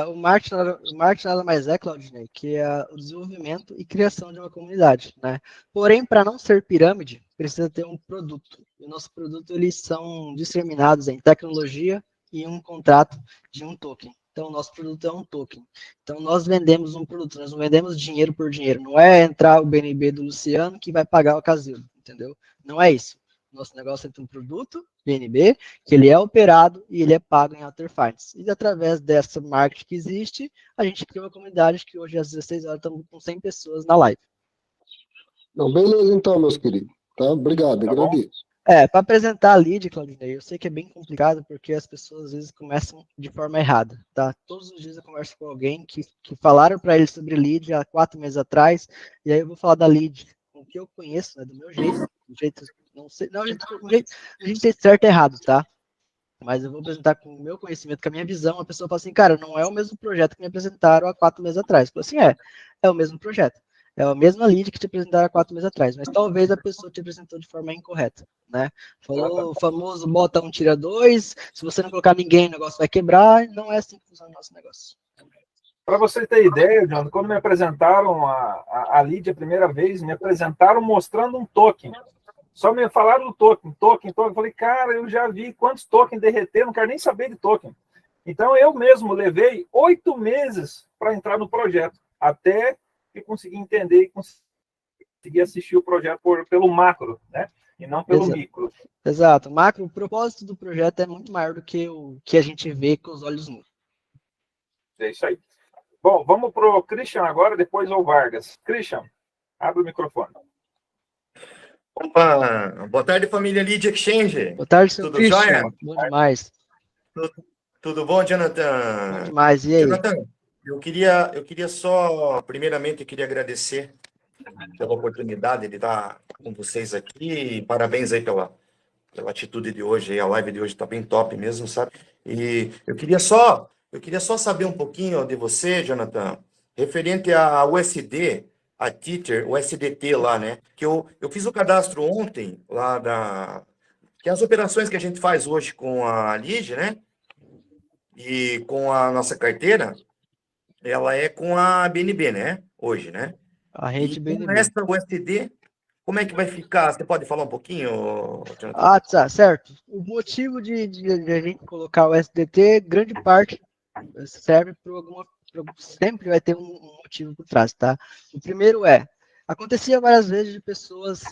O marketing nada mais é, Claudinei, que é o desenvolvimento e criação de uma comunidade, né? Porém, para não ser pirâmide, precisa ter um produto. E o nosso produto, eles são disseminados em tecnologia e um contrato de um token. Então, o nosso produto é um token. Então, nós vendemos um produto, nós não vendemos dinheiro por dinheiro. Não é entrar o BNB do Luciano que vai pagar o Casilo, entendeu? Não é isso. Nosso negócio é ter um produto, BNB, que ele é operado e ele é pago em Alter Finance. E através dessa marketing que existe, a gente cria uma comunidade que hoje às 16 horas estamos com 100 pessoas na live. Não, beleza então, meus queridos. Tá? Obrigado, Tá agradeço. Para apresentar a lead, Claudinei, eu sei que é bem complicado porque as pessoas às vezes começam de forma errada, tá? Todos os dias eu converso com alguém que falaram para ele sobre lead há 4 meses atrás, e aí eu vou falar da lead com o que eu conheço, né, do meu jeito, não sei, não, a gente tem certo e errado, tá? Mas eu vou apresentar com o meu conhecimento, com a minha visão, a pessoa fala assim, cara, não é o mesmo projeto que me apresentaram há 4 meses atrás. Eu falo assim, é o mesmo projeto. É a mesma lead que te apresentaram há 4 meses atrás, mas talvez a pessoa te apresentou de forma incorreta, né? Falou o famoso bota 1, tira 2, se você não colocar ninguém, o negócio vai quebrar, não é assim que funciona o nosso negócio. Para você ter ideia, John, quando me apresentaram a lead a primeira vez, me apresentaram mostrando um token. Só me falaram do token. Eu falei, cara, eu já vi quantos tokens derreter, não quero nem saber de token. Então, eu mesmo levei 8 meses para entrar no projeto, até que consegui entender e consegui assistir o projeto pelo macro, né? E não pelo micro. Exato. O propósito do projeto é muito maior do que o que a gente vê com os olhos nus. É isso aí. Bom, vamos para o Christian agora, depois o Vargas. Christian, abre o microfone. Opa, boa tarde, família Lead Exchange. Boa tarde, seu Tudo Christian. jóia? Bom demais. Tudo bom, Jonathan? Bom demais, e aí? Jonathan, eu queria só, primeiramente, eu queria agradecer pela oportunidade de estar com vocês aqui. Parabéns aí pela atitude de hoje, a live de hoje está bem top mesmo, sabe? E eu queria só saber um pouquinho de você, Jonathan, referente a USD, a Tether, o SDT lá, né? Que eu fiz o cadastro ontem, lá que é as operações que a gente faz hoje com a Lige, né? E com a nossa carteira, ela é com a BNB, né? Hoje, né? A rede E BNB. com essa USD, como é que vai ficar? Você pode falar um pouquinho, Jonathan? Tá, certo. O motivo de a gente colocar o SDT, grande parte serve sempre vai ter um motivo por trás, tá? O primeiro acontecia várias vezes de pessoas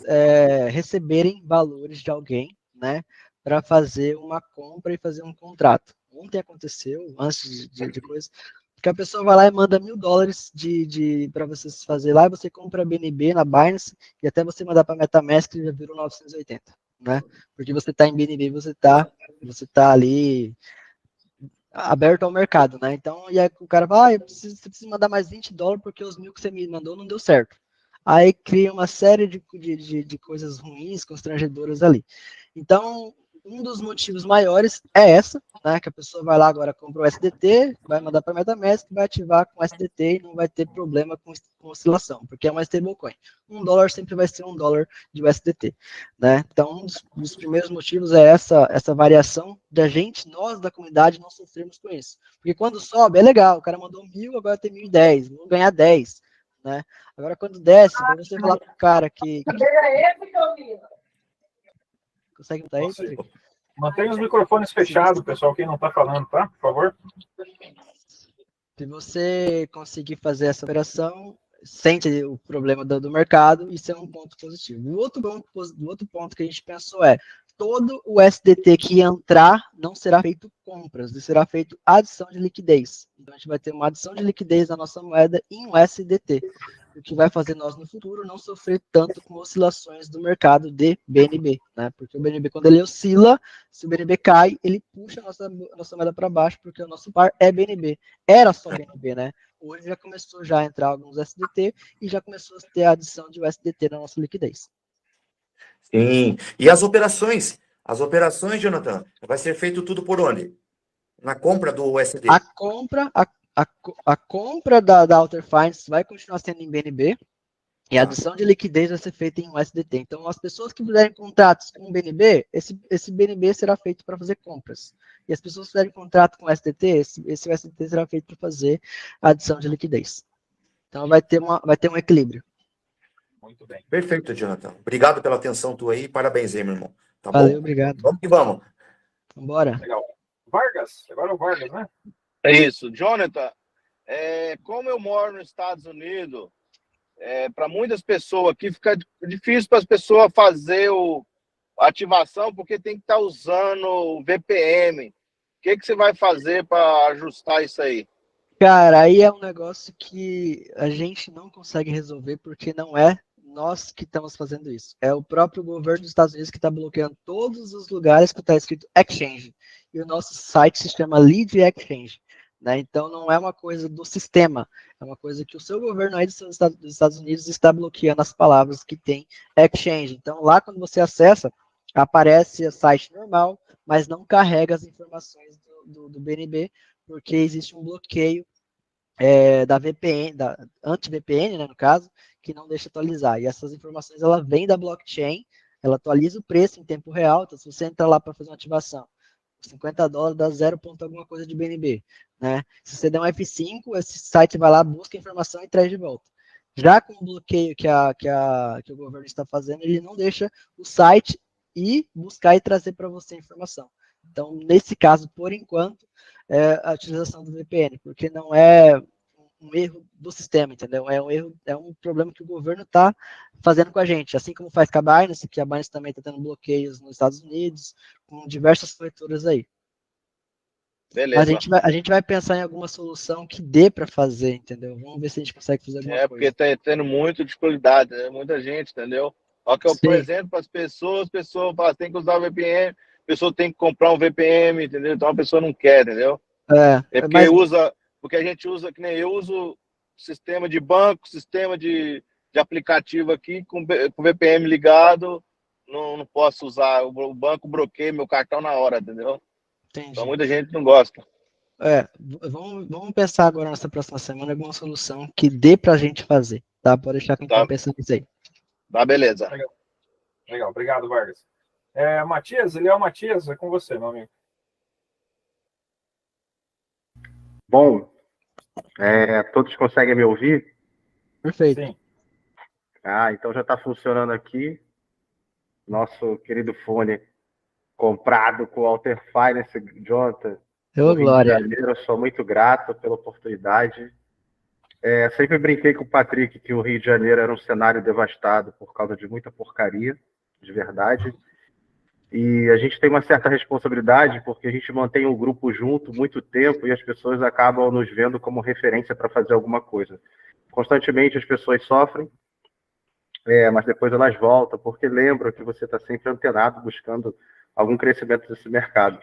receberem valores de alguém, né, para fazer uma compra e fazer um contrato. Ontem aconteceu, antes de coisa, que a pessoa vai lá e manda $1.000 para você fazer lá, e você compra BNB na Binance, e até você mandar para MetaMask já virou 980, né? Porque você está em BNB, você tá ali aberto ao mercado, né? Então, e aí o cara fala, você precisa mandar mais $20 porque os 1.000 que você me mandou não deu certo. Aí cria uma série de coisas ruins, constrangedoras ali. Então, um dos motivos maiores é essa, né? Que a pessoa vai lá agora, compra o SDT, vai mandar para a MetaMask, vai ativar com o SDT e não vai ter problema com oscilação, porque é uma stablecoin. $1 sempre vai ser $1 de USDT, né? Então, um dos primeiros motivos é essa variação da gente, nós da comunidade, não sofrermos com isso. Porque quando sobe, é legal, o cara mandou 1.000, agora tem 1.010, vou ganhar 10, né? Agora, quando desce, quando você falar pro cara que... Consegue botar aí, Patrick? Mantenha os microfones fechados, pessoal, quem não está falando, tá? Por favor. Se você conseguir fazer essa operação, sente o problema do mercado, isso é um ponto positivo. O outro ponto que a gente pensou todo o SDT que entrar não será feito compras, será feito adição de liquidez. Então, a gente vai ter uma adição de liquidez na nossa moeda em USDT. o que vai fazer nós no futuro não sofrer tanto com oscilações do mercado de BNB, né? Porque o BNB, quando ele oscila, se o BNB cai, ele puxa a nossa moeda para baixo, porque o nosso par é BNB. Era só BNB, né? Hoje já começou já a entrar alguns SDT e já começou a ter a adição de USDT na nossa liquidez. Sim. E as operações? As operações, Jonathan, vai ser feito tudo por onde? Na compra do USD? A compra da Alter Finance vai continuar sendo em BNB e a adição de liquidez vai ser feita em USDT. Então, as pessoas que fizerem contratos com BNB, esse BNB será feito para fazer compras. E as pessoas que fizerem contrato com SDT, esse USDT será feito para fazer a adição de liquidez. Então, vai ter um equilíbrio. Muito bem. Perfeito, Jonathan. Obrigado pela atenção tua aí. Parabéns aí, meu irmão. Tá Valeu, bom? obrigado. Vamos que vamos. Vambora. Legal. Vargas, agora é o Vargas, né? É isso. Jonathan, como eu moro nos Estados Unidos, para muitas pessoas aqui fica difícil para as pessoas fazer a ativação, porque tem que estar usando o VPN. O que você vai fazer para ajustar isso aí? Cara, aí é um negócio que a gente não consegue resolver porque não é nós que estamos fazendo isso. É o próprio governo dos Estados Unidos que está bloqueando todos os lugares que está escrito Exchange. E o nosso site se chama Lead Exchange. Né? Então não é uma coisa do sistema, é uma coisa que o seu governo aí dos Estados Unidos está bloqueando as palavras que tem Exchange. Então lá quando você acessa, aparece o site normal, mas não carrega as informações do BNB, porque existe um bloqueio da VPN, da anti-VPN, né, no caso, que não deixa atualizar. E essas informações, ela vem da blockchain, ela atualiza o preço em tempo real, então se você entrar lá para fazer uma ativação, $50 dá 0 ponto alguma coisa de BNB, né? Se você der um F5, esse site vai lá, busca a informação e traz de volta. Já com o bloqueio que o governo está fazendo, ele não deixa o site ir buscar e trazer para você a informação. Então, nesse caso, por enquanto, a utilização do VPN, porque não é um erro do sistema, entendeu? É um problema que o governo está fazendo com a gente, assim como faz com a Binance, que a Binance também está tendo bloqueios nos Estados Unidos, com diversas corretoras aí. Beleza. Mas a gente vai pensar em alguma solução que dê para fazer, entendeu? Vamos ver se a gente consegue fazer alguma coisa. Porque está tendo muita dificuldade, né? Muita gente, entendeu? Só que eu apresento para as pessoas falam, tem que usar o VPN, a pessoa tem que comprar um VPN, entendeu? Então a pessoa não quer, entendeu? Porque a gente usa, que nem eu uso sistema de banco, sistema de aplicativo aqui, com VPN ligado, não posso usar, o banco bloqueia meu cartão na hora, entendeu? Entendi. Então muita gente não gosta. Vamos pensar agora nessa próxima semana alguma solução que dê pra gente fazer, tá? Pode deixar que a gente vai pensando nisso aí. Tá, beleza. Legal. Obrigado, Vargas. Matias, Matias, é com você, meu amigo. Bom, todos conseguem me ouvir? Perfeito. Sim. Então já está funcionando aqui. Nosso querido fone comprado com o Alter Finance, Jonathan. Glória. Eu sou muito grato pela oportunidade. Sempre brinquei com o Patrick que o Rio de Janeiro era um cenário devastado por causa de muita porcaria, de verdade. E a gente tem uma certa responsabilidade porque a gente mantém o grupo junto muito tempo e as pessoas acabam nos vendo como referência para fazer alguma coisa. Constantemente as pessoas sofrem, mas depois elas voltam porque lembram que você está sempre antenado buscando algum crescimento desse mercado.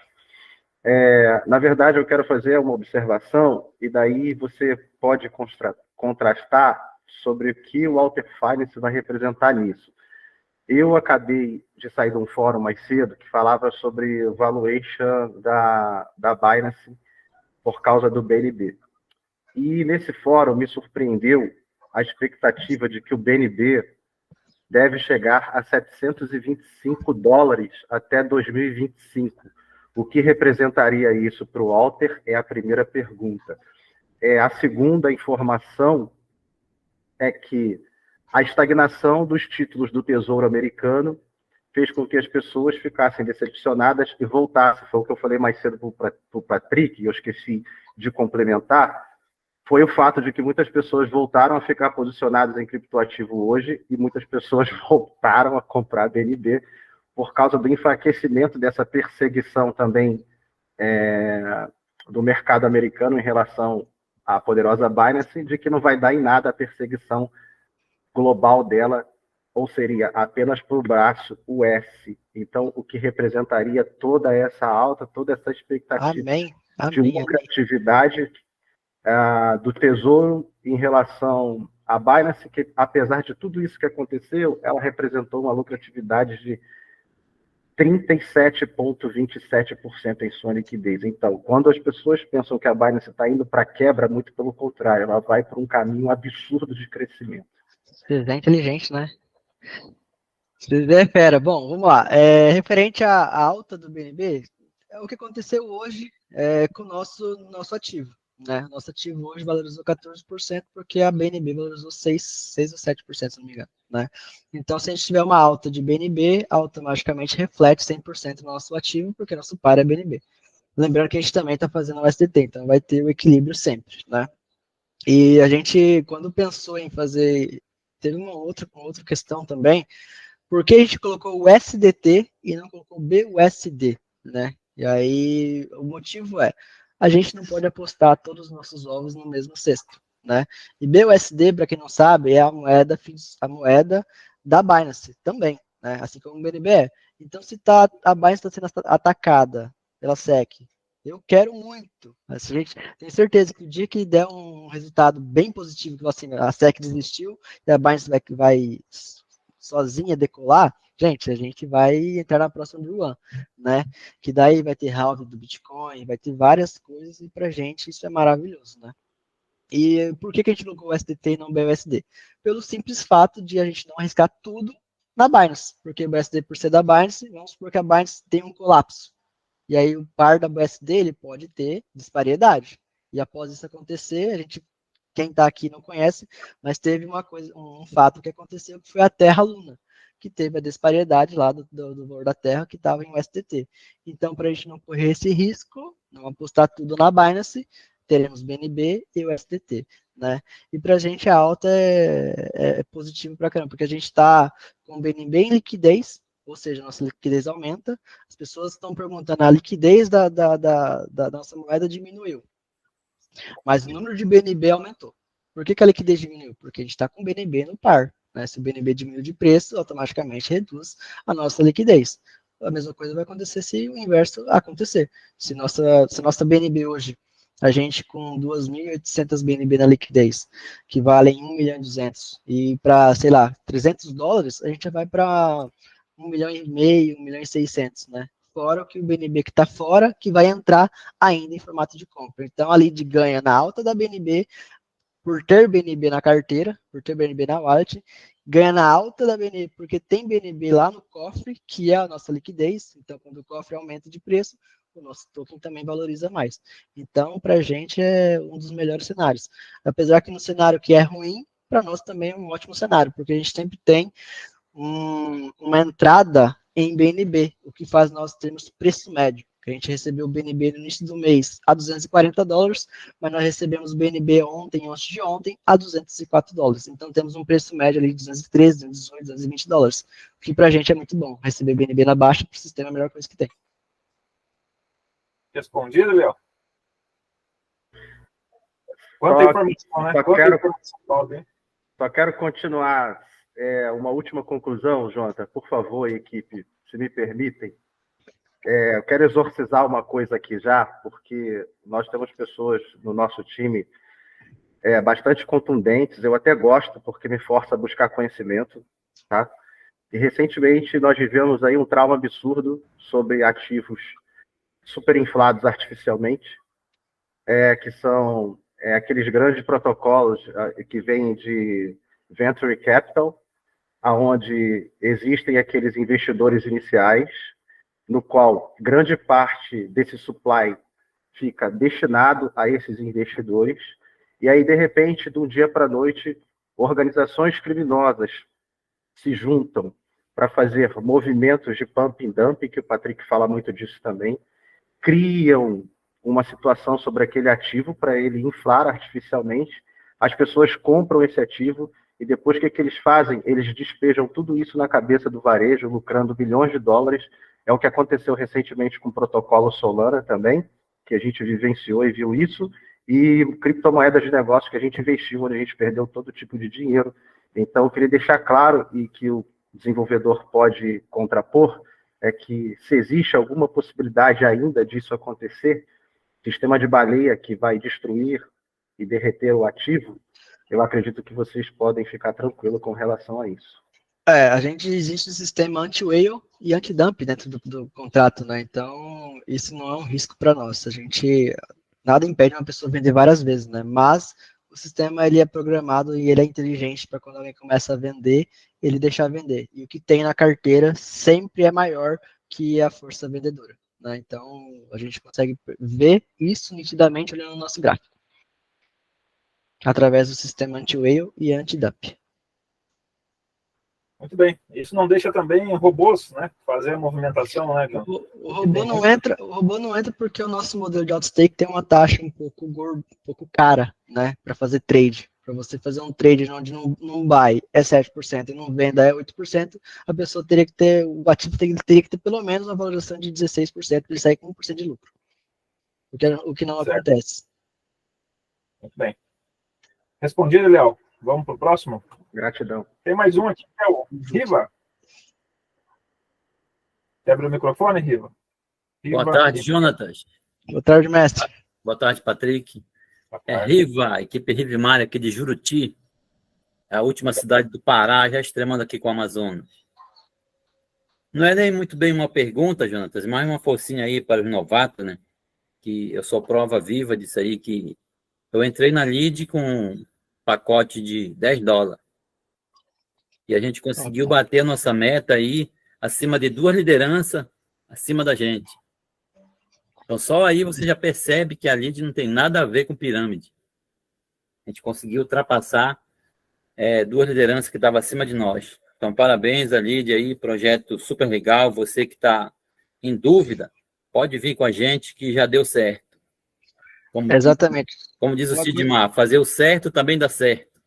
Na verdade, eu quero fazer uma observação e daí você pode contrastar sobre o que o Alter Finance vai representar nisso. Eu acabei de sair de um fórum mais cedo que falava sobre valuation da Binance por causa do BNB. E nesse fórum me surpreendeu a expectativa de que o BNB deve chegar a $725 até 2025. O que representaria isso para o Alter é a primeira pergunta. A segunda informação é que a estagnação dos títulos do Tesouro Americano fez com que as pessoas ficassem decepcionadas e voltassem. Foi o que eu falei mais cedo para o Patrick, e eu esqueci de complementar, foi o fato de que muitas pessoas voltaram a ficar posicionadas em criptoativo hoje e muitas pessoas voltaram a comprar BNB por causa do enfraquecimento dessa perseguição também do mercado americano em relação à poderosa Binance, de que não vai dar em nada a perseguição global dela, ou seria apenas para o braço US. Então, o que representaria toda essa alta, toda essa expectativa de lucratividade do Tesouro em relação à Binance, que apesar de tudo isso que aconteceu, ela representou uma lucratividade de 37,27% em sua liquidez. Então, quando as pessoas pensam que a Binance está indo para quebra, muito pelo contrário, ela vai por um caminho absurdo de crescimento. Vocês é inteligente, né? Vocês é fera. Bom, vamos lá. Referente à alta do BNB, é o que aconteceu hoje com o nosso ativo. Né? Nosso ativo hoje valorizou 14%, porque a BNB valorizou 6 ou 7%, se não me engano. Né? Então, se a gente tiver uma alta de BNB, automaticamente reflete 100% no nosso ativo, porque nosso par é BNB. Lembrando que a gente também está fazendo o SDT, então vai ter o equilíbrio sempre. Né? E a gente, quando pensou em fazer, teve uma outra questão também, por que a gente colocou o SDT e não colocou o BUSD? Né? E aí, o motivo a gente não pode apostar todos os nossos ovos no mesmo cesto, né? E BUSD, para quem não sabe, é a moeda da Binance também, né? Assim como o BNB é. Então, se a Binance está sendo atacada pela SEC, eu quero muito. A gente tem certeza que o dia que der um resultado bem positivo, que assim, a SEC desistiu e a Binance vai sozinha decolar, gente, a gente vai entrar na próxima do Yuan, né? Que daí vai ter halving do Bitcoin, vai ter várias coisas, e pra gente isso é maravilhoso, né? E por que a gente colocou o SDT e não o BUSD? Pelo simples fato de a gente não arriscar tudo na Binance, porque o BUSD, por ser da Binance, vamos supor que a Binance tem um colapso. E aí o par da BUSD ele pode ter disparidade. E após isso acontecer, a gente, quem está aqui não conhece, mas teve um fato que aconteceu, que foi a Terra Luna, que teve a disparidade lá do valor da Terra, que estava em USDT. Então, para a gente não correr esse risco, não apostar tudo na Binance, teremos BNB e USDT, né? E para a gente a alta é positivo para caramba, porque a gente está com BNB em liquidez, ou seja, nossa liquidez aumenta. As pessoas estão perguntando, a liquidez da nossa moeda diminuiu, mas o número de BNB aumentou. Por que a liquidez diminuiu? Porque a gente está com BNB no par. Né? Se o BNB diminui de preço, automaticamente reduz a nossa liquidez. A mesma coisa vai acontecer se o inverso acontecer. Se nossa BNB hoje, a gente com 2.800 BNB na liquidez, que valem 1 milhão e 200, e para, sei lá, $300, a gente já vai para 1 milhão e meio, 1 milhão e 600, né? Fora o que o BNB que está fora, que vai entrar ainda em formato de compra. Então, a lead ganha na alta da BNB, por ter BNB na carteira, por ter BNB na wallet, ganha na alta da BNB, porque tem BNB lá no cofre, que é a nossa liquidez. Então, quando o cofre aumenta de preço, o nosso token também valoriza mais. Então, para a gente é um dos melhores cenários. Apesar que no cenário que é ruim, para nós também é um ótimo cenário, porque a gente sempre tem uma entrada em BNB, o que faz nós termos preço médio. A gente recebeu o BNB no início do mês a $240, mas nós recebemos o BNB antes de ontem, a $204. Então temos um preço médio ali de 213, 218, $220, o que pra gente é muito bom. Receber BNB na baixa para o sistema é a melhor coisa que tem. Respondido, Léo? Quanta informação, né? Só quero continuar uma última conclusão, Jonathan, por favor, equipe, se me permitem. Eu quero exorcizar uma coisa aqui já, porque nós temos pessoas no nosso time bastante contundentes, eu até gosto, porque me força a buscar conhecimento, tá? E recentemente nós vivemos aí um trauma absurdo sobre ativos superinflados artificialmente, que são aqueles grandes protocolos que vêm de Venture Capital, onde existem aqueles investidores iniciais, no qual grande parte desse supply fica destinado a esses investidores, e aí, de repente, de um dia para a noite, organizações criminosas se juntam para fazer movimentos de pump and dump, que o Patrick fala muito disso também, criam uma situação sobre aquele ativo para ele inflar artificialmente, as pessoas compram esse ativo, e depois o que eles fazem? Eles despejam tudo isso na cabeça do varejo, lucrando bilhões de dólares. É o que aconteceu recentemente com o protocolo Solana também, que a gente vivenciou e viu isso, e criptomoedas de negócio que a gente investiu, onde a gente perdeu todo tipo de dinheiro. Então, eu queria deixar claro, e que o desenvolvedor pode contrapor, é que se existe alguma possibilidade ainda disso acontecer, sistema de baleia que vai destruir e derreter o ativo, eu acredito que vocês podem ficar tranquilos com relação a isso. Existe um sistema anti-whale e anti-dump dentro do contrato, né? Então, isso não é um risco para nós. Nada impede uma pessoa vender várias vezes, né? Mas o sistema ele é programado e ele é inteligente para quando alguém começa a vender, ele deixar vender. E o que tem na carteira sempre é maior que a força vendedora, né? Então, a gente consegue ver isso nitidamente olhando no nosso gráfico, através do sistema anti-whale e anti-dump. Muito bem. Isso não deixa também robôs, né, fazer a movimentação, né, John? O robô não entra porque o nosso modelo de outstake tem uma taxa um pouco cara, né, para fazer trade. Para você fazer um trade onde não buy é 7% e não venda é 8%, a pessoa teria que ter, o ativo teria que ter pelo menos uma valorização de 16% para ele sair com 1% de lucro. O que não acontece. Muito bem. Respondido, Léo. Vamos para o próximo? Gratidão. Tem mais um aqui, que é o Riva. Quebra o microfone, Riva. Boa tarde, Jonatas. Boa tarde, mestre. Boa tarde, Patrick. Riva, equipe Rivimar aqui de Juruti, a última cidade do Pará, já extremando aqui com o Amazonas. Não é nem muito bem uma pergunta, Jonatas, mas uma forcinha aí para os novatos, né? Que eu sou prova viva disso aí, que eu entrei na lead com um pacote de $10. E a gente conseguiu bater a nossa meta aí, acima de 2 lideranças, acima da gente. Então, só aí você já percebe que a lead não tem nada a ver com pirâmide. A gente conseguiu ultrapassar 2 lideranças que estavam acima de nós. Então, parabéns a lead aí, projeto super legal. Você que está em dúvida, pode vir com a gente que já deu certo. Exatamente. Como diz o Sidmar, fazer o certo também dá certo.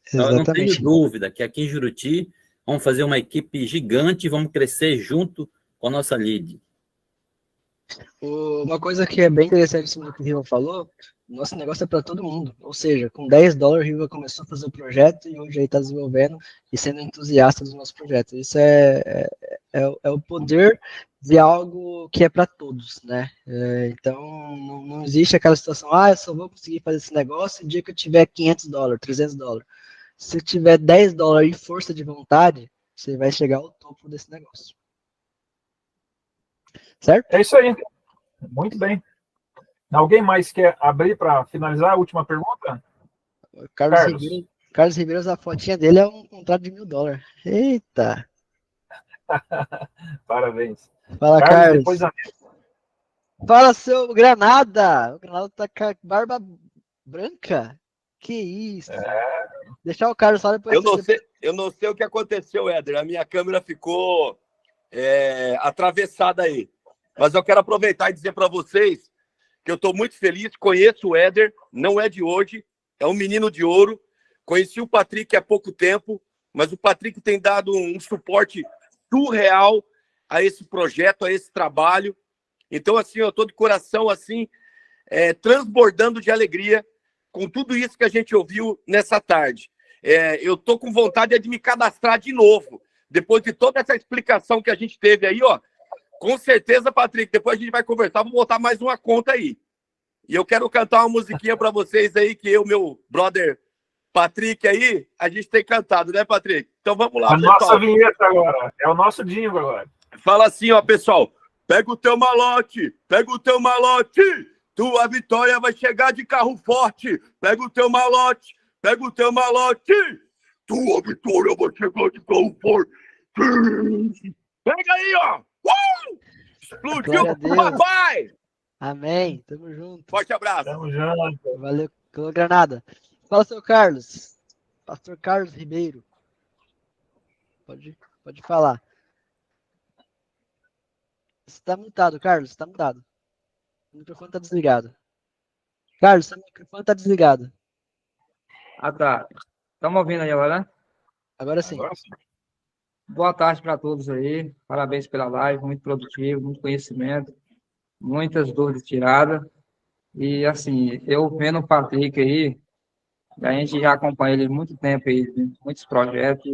Então, eu não tenho dúvida que aqui em Juruti vamos fazer uma equipe gigante e vamos crescer junto com a nossa lead. Uma coisa que é bem interessante no que o Riva falou, nosso negócio é para todo mundo. Ou seja, com $10 o Riva começou a fazer o projeto e hoje aí está desenvolvendo e sendo entusiasta do nosso projeto. Isso é o poder de algo que é para todos, né? Então, não existe aquela situação, eu só vou conseguir fazer esse negócio no dia que eu tiver $500, $300. Se tiver $10 e força de vontade, você vai chegar ao topo desse negócio. Certo? É isso aí. Muito bem. Alguém mais quer abrir para finalizar a última pergunta? Carlos Ribeiro, a fotinha dele é um contrato de $1.000. Eita! Parabéns. Fala, Carlos. Fala, seu Granada. O Granada tá com a barba branca. Que isso? Deixar o Carlos só depois. Eu não sei o que aconteceu, Éder. A minha câmera ficou atravessada aí. Mas eu quero aproveitar e dizer para vocês que eu estou muito feliz. Conheço o Éder, não é de hoje, é um menino de ouro. Conheci o Patrick há pouco tempo, mas o Patrick tem dado um suporte surreal a esse projeto, a esse trabalho. Então, assim, eu estou de coração assim, transbordando de alegria com tudo isso que a gente ouviu nessa tarde. Eu estou com vontade de me cadastrar de novo, depois de toda essa explicação que a gente teve aí, ó. Com certeza, Patrick, depois a gente vai conversar, vou botar mais uma conta aí. E eu quero cantar uma musiquinha para vocês aí, que meu brother Patrick aí, a gente tem cantado, né, Patrick? Então vamos lá, pessoal. A nossa vinheta agora, é o nosso Dingo agora. Fala assim, ó, pessoal. Pega o teu malote, tua vitória vai chegar de carro forte. Pega o teu malote, tua vitória vai chegar de carro forte. Pega aí, ó. Explodiu, papai! Amém, tamo junto. Forte abraço. Tamo junto. Valeu, Granada. Fala, seu Carlos. Pastor Carlos Ribeiro. Pode falar. Você tá mutado, Carlos, você tá mutado. O microfone tá desligado. Carlos, seu microfone tá desligado. Tá. Estamos ouvindo aí agora, né? Agora sim. Boa tarde para todos aí. Parabéns pela live, muito produtivo, muito conhecimento, muitas dúvidas tiradas. E, assim, eu vendo o Patrick aí, a gente já acompanha ele há muito tempo aí, muitos projetos,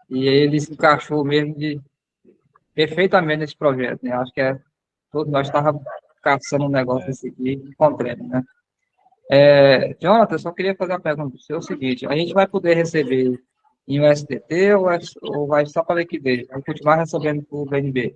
e ele se encaixou mesmo perfeitamente nesse projeto, né? Acho que todos nós estávamos caçando um negócio desse aqui, encontrando, né? Jonathan, eu só queria fazer uma pergunta para você, é o seguinte, a gente vai poder receber em USDT ou vai só para liquidez? Vai continuar recebendo por BNB?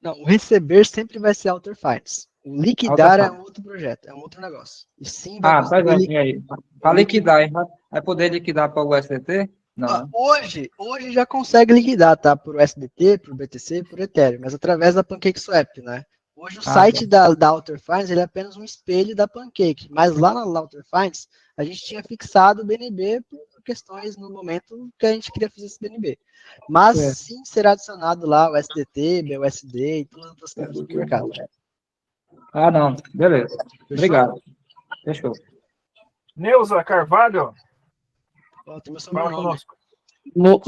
Não, o receber sempre vai ser Outer Finance. O liquidar é um outro projeto, é um outro negócio. E sim, vai Tá conseguir bem, aí. Para liquidar, hein? Vai poder liquidar para o USDT? Não, né? Hoje já consegue liquidar, tá? Por USDT, por BTC, por Ethereum, mas através da PancakeSwap, né? Hoje o site da Outer Finance ele é apenas um espelho da Pancake, mas lá na Outer Finance a gente tinha fixado o BNB por questões no momento que a gente queria fazer esse BNB. Mas sim será adicionado lá o SDT, BUSD e todas as outras coisas do mercado. Ah, não. Beleza. Obrigado. Fechou. Neuza Carvalho. Fala conosco.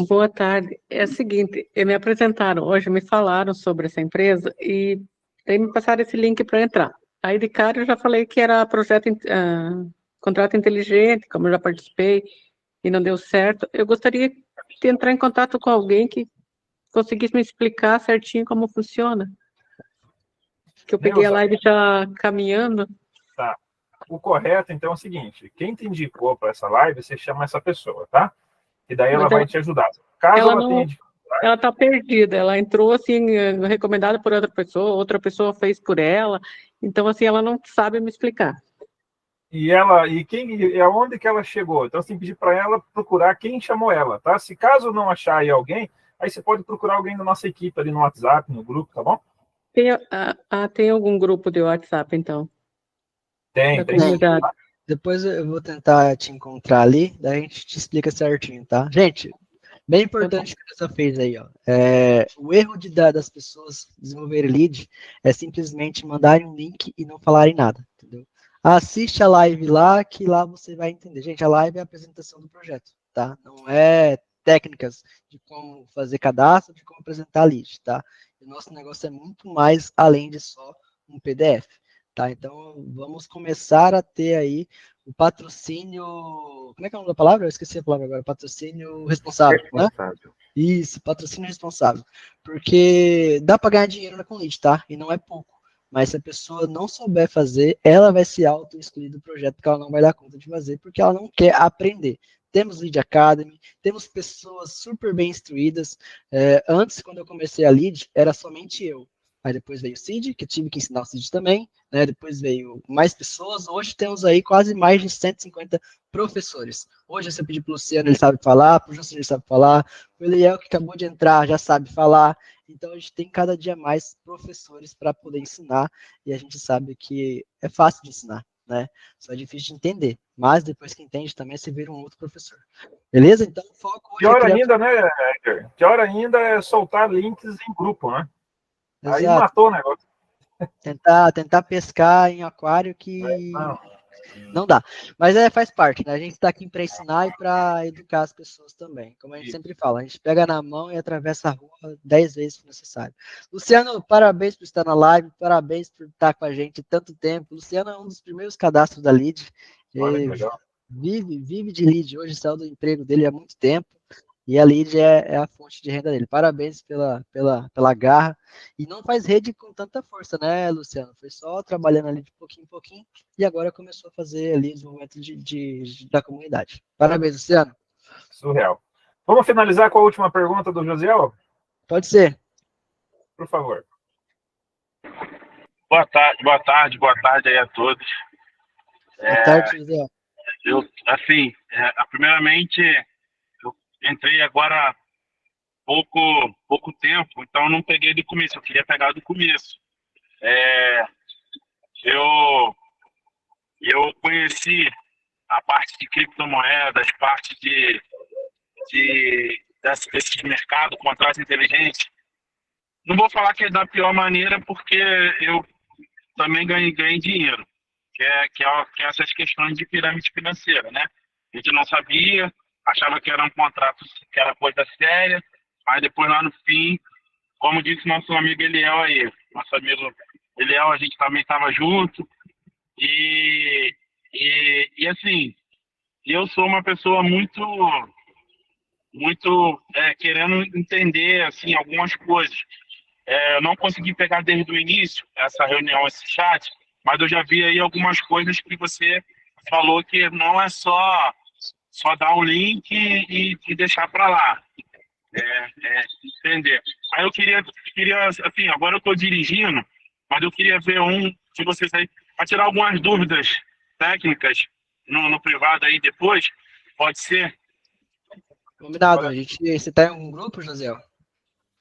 Boa tarde. É o seguinte, me apresentaram hoje, me falaram sobre essa empresa e aí me passaram esse link para entrar. Aí de cara eu já falei que era contrato inteligente, como eu já participei e não deu certo. Eu gostaria de entrar em contato com alguém que conseguisse me explicar certinho como funciona. Que eu peguei a live já caminhando. Tá. O correto, então, é o seguinte: quem te indicou para essa live, você chama essa pessoa, tá? E daí ela vai te ajudar. Caso ela tenha dificuldade... Ela está perdida. Ela entrou, assim, recomendada por outra pessoa fez por ela. Então, assim, ela não sabe me explicar. E aonde que ela chegou? Então, você tem que pedir para ela procurar quem chamou ela, tá? Se caso não achar aí alguém, aí você pode procurar alguém da nossa equipe ali no WhatsApp, no grupo, tá bom? Tem algum grupo de WhatsApp, então? Tem. Depois eu vou tentar te encontrar ali, daí a gente te explica certinho, tá? Gente, bem importante que você fez aí, ó. O erro das pessoas desenvolverem lead é simplesmente mandarem um link e não falarem nada, entendeu? Assiste a live lá, que lá você vai entender. Gente, a live é a apresentação do projeto, tá? Não é técnicas de como fazer cadastro, de como apresentar lead, tá? O nosso negócio é muito mais além de só um PDF, tá? Então, vamos começar a ter aí o patrocínio... Como é que é o nome da palavra? Eu esqueci a palavra agora. Patrocínio responsável, né? Isso, patrocínio responsável. Porque dá para ganhar dinheiro com lead, tá? E não é pouco. Mas se a pessoa não souber fazer, ela vai se auto-excluir do projeto, porque ela não vai dar conta de fazer, porque ela não quer aprender. Temos Lead Academy, temos pessoas super bem instruídas. Antes, quando eu comecei a Lead, era somente eu. Aí depois veio o Cid, que eu tive que ensinar o Cid também. Né? Depois veio mais pessoas. Hoje temos aí quase mais de 150 professores. Hoje, se eu pedir para o Luciano, ele sabe falar. Para o Juscelino, ele sabe falar. O Eliel, que acabou de entrar, já sabe falar. Então, a gente tem cada dia mais professores para poder ensinar. E a gente sabe que é fácil de ensinar, né? Só é difícil de entender. Mas depois que entende também, você vira um outro professor. Beleza? Então, o foco hoje Pior ainda, né, Edgar? Pior ainda é soltar links em grupo, né? Exato. Aí matou o negócio. Tentar pescar em aquário que não dá. Mas faz parte, né? A gente está aqui para ensinar e para educar as pessoas também. Como a gente sempre fala, a gente pega na mão e atravessa a rua 10 vezes se necessário. Luciano, parabéns por estar na live, parabéns por estar com a gente tanto tempo. Luciano é um dos primeiros cadastros da Lead. Vive de Lead hoje, saiu do emprego dele há muito tempo. E a Lead é a fonte de renda dele. Parabéns pela garra. E não faz rede com tanta força, né, Luciano? Foi só trabalhando ali de pouquinho em pouquinho e agora começou a fazer ali desenvolvimento da comunidade. Parabéns, Luciano. Surreal. Vamos finalizar com a última pergunta do Josiel? Pode ser. Por favor. Boa tarde aí a todos. Boa tarde, Josiel. Primeiramente, eu entrei agora há pouco tempo, então eu não peguei do começo, eu queria pegar do começo. Eu conheci a parte de criptomoedas, parte desse mercado, contratos inteligentes. Não vou falar que é da pior maneira, porque eu também ganhei dinheiro, que é essas questões de pirâmide financeira, né? A gente não sabia, achava que era um contrato, que era coisa séria, mas depois lá no fim, como disse nosso amigo Eliel aí, a gente também estava junto, E assim, eu sou uma pessoa muito querendo entender assim algumas coisas. Eu não consegui pegar desde o início essa reunião, esse chat, mas eu já vi aí algumas coisas que você falou que não é só dar o link e deixar para lá. Entender. Aí eu queria assim, agora eu estou dirigindo, mas eu queria ver um de vocês aí, para tirar algumas dúvidas técnicas no privado aí depois, pode ser? Combinado, você tá em algum grupo, José?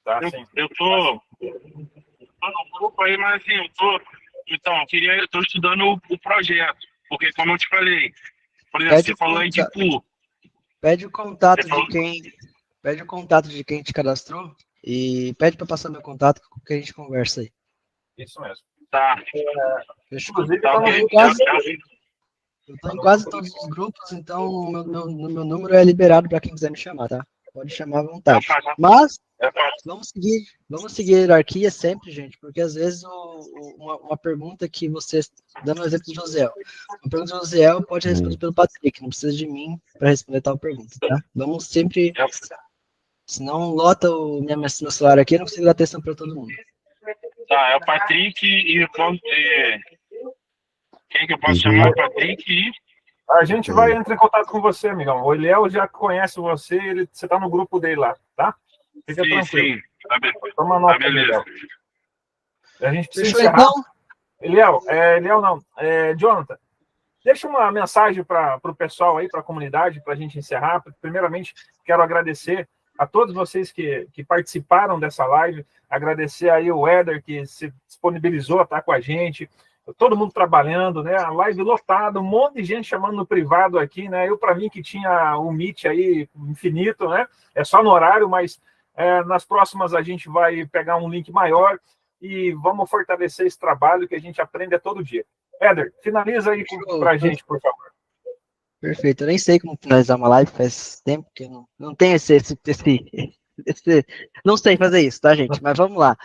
Tá, eu tô no grupo aí, mas assim, eu tô estudando o projeto, porque como eu te falei, por exemplo, você falou aí de pool. Pede o contato de quem te cadastrou e pede para passar meu contato que a gente conversa aí. Isso mesmo. Tá. Fechou? Inclusive, Eu estou em quase todos os grupos, então o meu número é liberado para quem quiser me chamar, tá? Pode chamar à vontade. Mas vamos seguir a hierarquia sempre, gente, porque às vezes uma pergunta que você, dando o exemplo do José, uma pergunta do José pode ser respondida pelo Patrick, não precisa de mim para responder tal pergunta, tá? Vamos sempre, senão lota meu celular aqui, eu não consigo dar atenção para todo mundo. Tá, é o Patrick e quem que eu posso chamar? O Patrick e... A gente vai entrar em contato com você, amigão. O Eliel já conhece você, você tá no grupo dele lá, tá? Fica tranquilo. Sim. Toma nota, beleza. A gente precisa encerrar. Então? Eliel não. Jonathan, deixa uma mensagem para o pessoal aí, para a comunidade, para a gente encerrar. Primeiramente, quero agradecer a todos vocês que participaram dessa live, agradecer aí o Éder, que se disponibilizou a estar com a gente, todo mundo trabalhando, né? A live lotada, um monte de gente chamando no privado aqui, né? Eu, para mim, que tinha o Meet aí infinito, né? É só no horário, mas nas próximas a gente vai pegar um link maior e vamos fortalecer esse trabalho que a gente aprende todo dia. Éder, finaliza aí para a gente, por favor. Perfeito. Eu nem sei como finalizar uma live, faz tempo que eu não tenho não sei fazer isso, tá, gente? Mas vamos lá.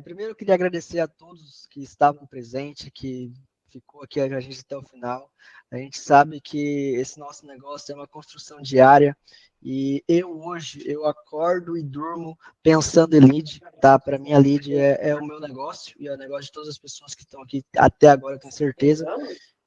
Primeiro, eu queria agradecer a todos que estavam presentes, que ficou aqui a gente até o final. A gente sabe que esse nosso negócio é uma construção diária e hoje eu acordo e durmo pensando em lead, tá? Para mim a lead é o meu negócio e é o negócio de todas as pessoas que estão aqui até agora, eu tenho certeza,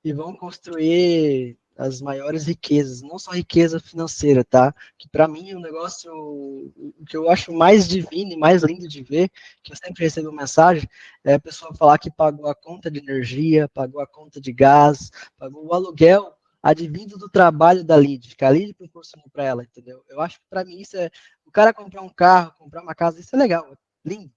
e vão construir as maiores riquezas, não só riqueza financeira, tá? Que para mim é um negócio que eu acho mais divino e mais lindo de ver, que eu sempre recebo mensagem, a pessoa falar que pagou a conta de energia, pagou a conta de gás, pagou o aluguel advindo do trabalho da lead, que a lead proporcionou para ela, entendeu? Eu acho que para mim isso o cara comprar um carro, comprar uma casa, isso é legal, é lindo.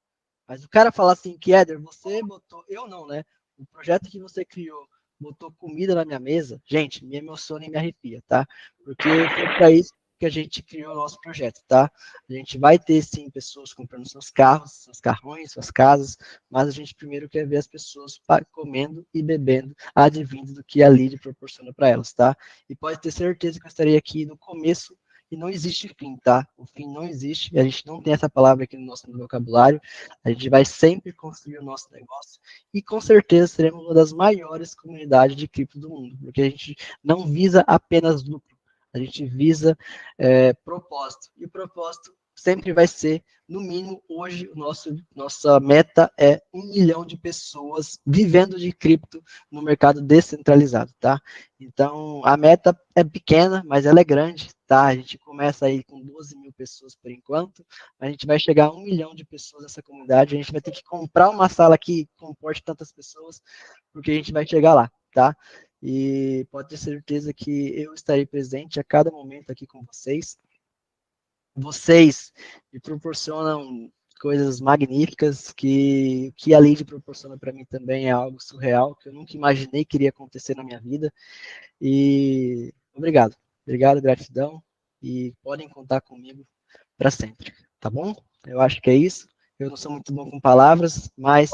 Mas o cara falar assim, que Éder, você botou, eu não, né? O projeto que você criou botou comida na minha mesa, gente, me emociona e me arrepia, tá? Porque foi para isso que a gente criou o nosso projeto, tá? A gente vai ter, sim, pessoas comprando seus carros, seus carrões, suas casas, mas a gente primeiro quer ver as pessoas comendo e bebendo, advindo do que a lead proporciona para elas, tá? E pode ter certeza que eu estarei aqui no começo e não existe fim, tá? O fim não existe, a gente não tem essa palavra aqui no nosso vocabulário, a gente vai sempre construir o nosso negócio e com certeza seremos uma das maiores comunidades de cripto do mundo, porque a gente não visa apenas lucro, a gente visa propósito, e o propósito sempre vai ser, no mínimo, hoje, nossa meta é 1 milhão de pessoas vivendo de cripto no mercado descentralizado, tá? Então, a meta é pequena, mas ela é grande, tá? A gente começa aí com 12 mil pessoas por enquanto, a gente vai chegar a 1 milhão de pessoas nessa comunidade, a gente vai ter que comprar uma sala que comporte tantas pessoas, porque a gente vai chegar lá, tá? E pode ter certeza que eu estarei presente a cada momento aqui com vocês. Vocês me proporcionam coisas magníficas que a lead proporciona para mim também é algo surreal, que eu nunca imaginei que iria acontecer na minha vida. E obrigado, gratidão, e podem contar comigo para sempre, tá bom? Eu acho que é isso. Eu não sou muito bom com palavras, mas